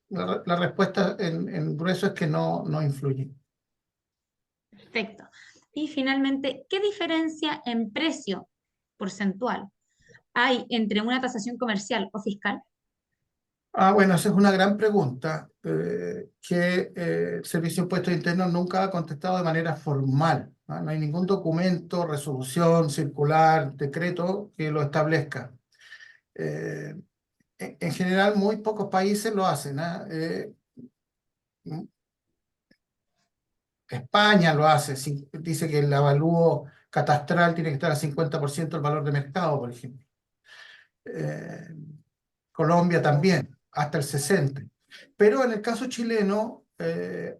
la respuesta en grueso es que no influye. Perfecto. Y finalmente, ¿qué diferencia en precio porcentual hay entre una tasación comercial o fiscal? Bueno, esa es una gran pregunta que el Servicio de Impuestos Internos nunca ha contestado de manera formal, ¿no? No hay ningún documento, resolución, circular, decreto que lo establezca. Eh, en general, muy pocos países lo hacen, ¿ah? España lo hace, dice que el avalúo catastral tiene que estar al 50% del valor de mercado, por ejemplo. Eh, Colombia también, hasta el 60%. Pero en el caso chileno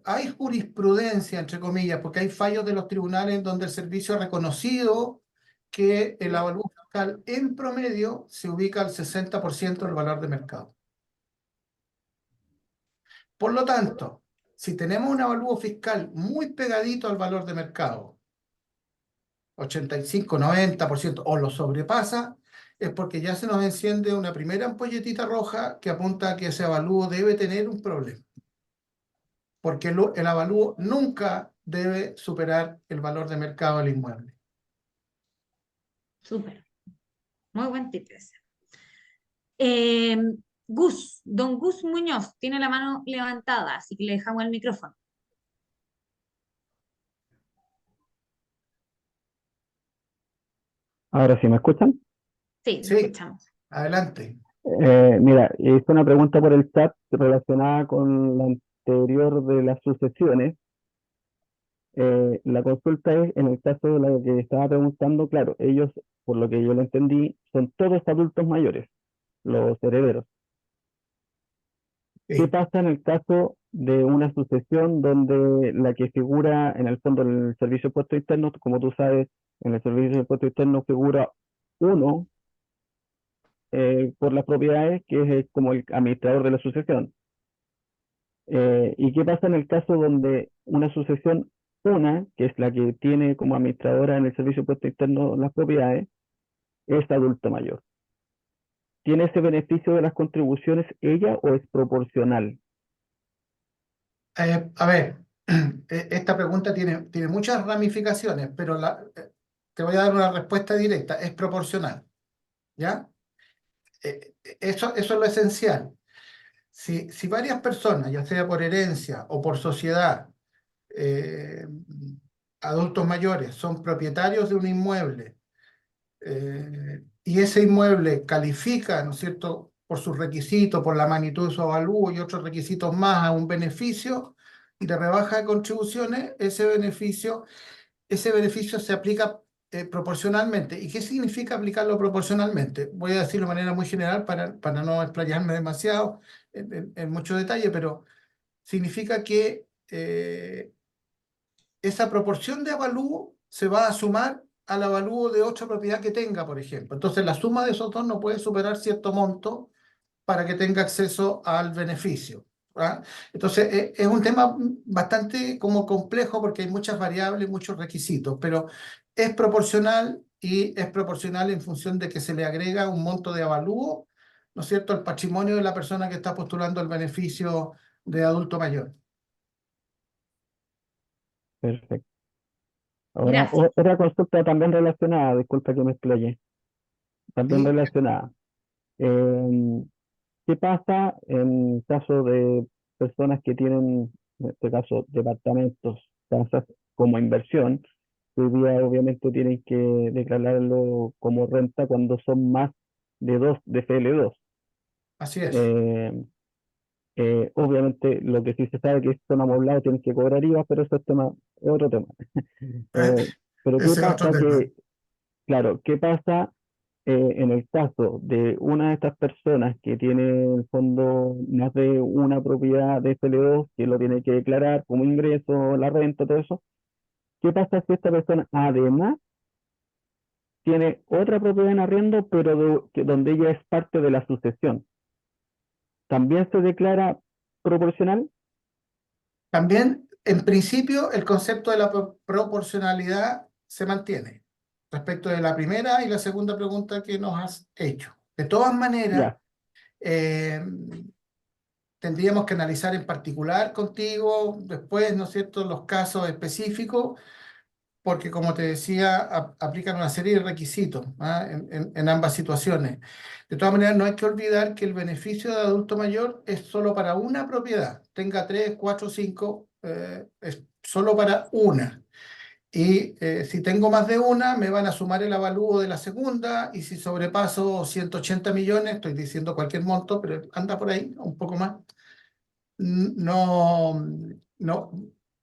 hay jurisprudencia, entre comillas, porque hay fallos de los tribunales donde el servicio ha reconocido que el avalúo fiscal en promedio se ubica al 60% del valor de mercado. Por lo tanto, si tenemos un avalúo fiscal muy pegadito al valor de mercado, 85, 90%, o lo sobrepasa, es porque ya se nos enciende una primera ampolletita roja que apunta a que ese avalúo debe tener un problema. Porque el avalúo nunca debe superar el valor de mercado del inmueble. Súper. Muy buen tip ese. Don Gus Muñoz tiene la mano levantada, así que le dejamos el micrófono. Ahora sí, ¿me escuchan? Sí, lo Sí, escuchamos. adelante. Mira, hice una pregunta por el chat relacionada con la anterior de las sucesiones. La consulta es, en el caso de la que estaba preguntando, claro, ellos, por lo que yo lo entendí, son todos adultos mayores, los herederos. ¿Qué Sí. pasa en el caso de una sucesión donde la que figura en el fondo en el servicio de impuestos internos, como tú sabes, en el servicio de impuestos internos figura uno por las propiedades, que es como el administrador de la sucesión? ¿Y qué pasa en el caso donde una sucesión, una, que es la que tiene como administradora en el servicio de impuestos internos las propiedades, es adulto mayor? ¿Tiene ese beneficio de las contribuciones ella o es proporcional? A ver, esta pregunta tiene muchas ramificaciones, pero te voy a dar una respuesta directa. Es proporcional, ¿ya? Eso es lo esencial. Si varias personas, ya sea por herencia o por sociedad, eh, adultos mayores, son propietarios de un inmueble, y ese inmueble califica, ¿no es cierto?, por sus requisitos, por la magnitud de su avalúo y otros requisitos más a un beneficio y de rebaja de contribuciones, ese beneficio se aplica proporcionalmente. ¿Y qué significa aplicarlo proporcionalmente? Voy a decirlo de manera muy general para no explayarme demasiado en mucho detalle, pero significa que esa proporción de avalúo se va a sumar al avalúo de otra propiedad que tenga, por ejemplo. Entonces, la suma de esos dos no puede superar cierto monto para que tenga acceso al beneficio, ¿verdad? Entonces, es un tema bastante como complejo porque hay muchas variables, muchos requisitos, pero es proporcional y es proporcional en función de que se le agrega un monto de avalúo, ¿no es cierto?, al patrimonio de la persona que está postulando el beneficio de adulto mayor. Perfecto. Ahora, Gracias. otra consulta también relacionada, disculpa que me explayé, también ¿Sí? relacionada. Eh, ¿Qué pasa en caso de personas que tienen, en este caso, departamentos, casas como inversión, que hoy día obviamente tienen que declararlo como renta cuando son más de dos de FL2? Así es. Eh, Obviamente lo que sí se sabe que es zona amoblada tienen que cobrar IVA, pero ese tema es otro tema. Eh, Eh, pero ¿qué Ese es otro pasa tema. que, claro, qué pasa en el caso de una de estas personas que tiene en el fondo más de una propiedad de FL2, que lo tiene que declarar como ingreso, la renta, todo eso? ¿Qué pasa si esta persona además tiene otra propiedad en arriendo, pero donde ella es parte de la sucesión? ¿También se declara proporcional? También, en principio, el concepto de la proporcionalidad se mantiene respecto de la primera y la segunda pregunta que nos has hecho. De todas maneras, Ya, eh, tendríamos que analizar en particular contigo después, ¿no es cierto?, los casos específicos, porque como te decía, aplican una serie de requisitos, ¿ah?, en ambas situaciones. De todas maneras, no hay que olvidar que el beneficio de adulto mayor es solo para una propiedad, tenga 3, 4, 5, es solo para una. Y si tengo más de una, me van a sumar el avalúo de la segunda, y si sobrepaso 180 millones, estoy diciendo cualquier monto, pero anda por ahí, un poco más, no, no,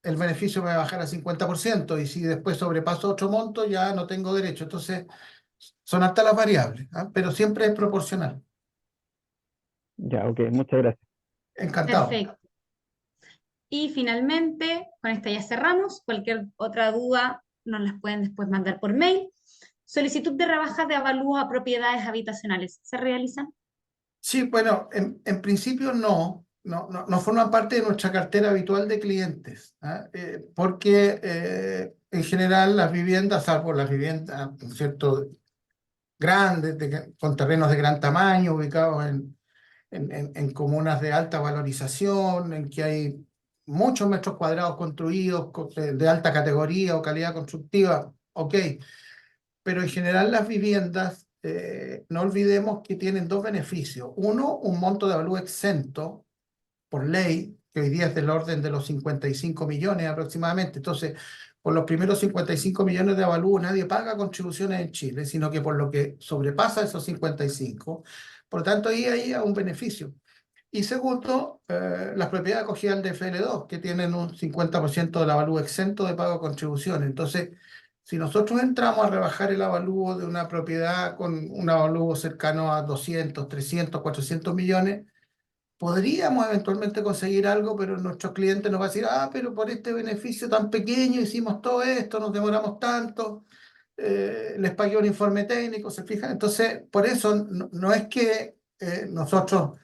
el beneficio me va a bajar al 50%, y si después sobrepaso otro monto, ya no tengo derecho. Entonces, son hasta las variables, ¿ah? Pero siempre es proporcional. ya, ok, muchas gracias. Encantado. Perfecto. Y finalmente, con esta ya cerramos. Cualquier otra duda nos las pueden después mandar por mail. Solicitud de rebajas de avalúo a propiedades habitacionales, ¿se realizan? Sí, bueno, en principio no forman parte de nuestra cartera habitual de clientes, ¿ah? Porque en general las viviendas, salvo las viviendas, ¿no es cierto?, grandes, con terrenos de gran tamaño, ubicados en comunas de alta valorización, en que hay muchos metros cuadrados construidos de alta categoría o calidad constructiva, ok. Pero en general las viviendas, no olvidemos que tienen dos beneficios. Uno, un monto de avalúo exento por ley, que hoy día es del orden de los 55 millones aproximadamente. Entonces, por los primeros 55 millones de avalúo nadie paga contribuciones en Chile, sino que por lo que sobrepasa esos 55. Por lo tanto, ahí hay un beneficio. Y segundo, las propiedades acogidas al DFL2, que tienen un 50% del avalúo exento de pago de contribuciones. Entonces, si nosotros entramos a rebajar el avalúo de una propiedad con un avalúo cercano a 200, 300, 400 millones, podríamos eventualmente conseguir algo, pero nuestros clientes nos va a decir, pero por este beneficio tan pequeño hicimos todo esto, nos demoramos tanto, les pagué un informe técnico, ¿se fijan? Entonces, por eso no es que nosotros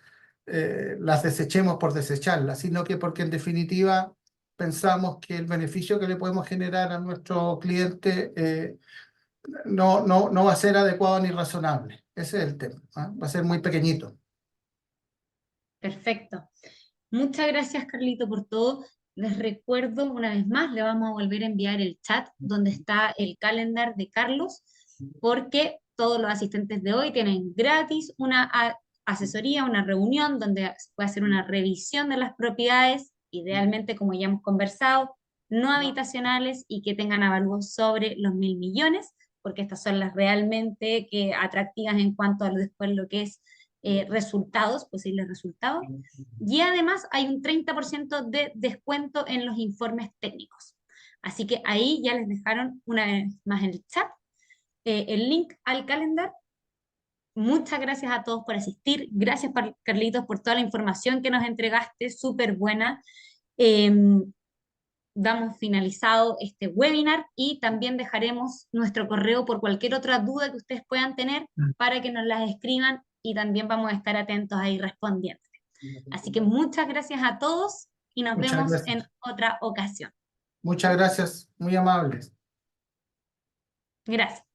las desechemos por desecharlas, sino que porque en definitiva pensamos que el beneficio que le podemos generar a nuestro cliente no va a ser adecuado ni razonable. Ese es el tema, ¿ah? Va a ser muy pequeñito. Perfecto. Muchas gracias, Carlito, por todo. Les recuerdo una vez más, le vamos a volver a enviar el chat donde está el calendar de Carlos, porque todos los asistentes de hoy tienen gratis una asesoría, una reunión donde se puede hacer una revisión de las propiedades, idealmente, como ya hemos conversado, no habitacionales y que tengan avalúos sobre los 1.000 millones, porque estas son las realmente atractivas en cuanto a después lo que es resultados, posibles resultados. Y además hay un 30% de descuento en los informes técnicos. Así que ahí ya les dejaron una vez más en el chat el link al calendar. Muchas gracias a todos por asistir. Gracias, Carlitos, por toda la información que nos entregaste, súper buena. Damos finalizado este webinar y también dejaremos nuestro correo por cualquier otra duda que ustedes puedan tener para que nos las escriban y también vamos a estar atentos ahí respondiendo. Así que muchas gracias a todos y nos vemos en otra ocasión. Muchas gracias, muy amables. Gracias.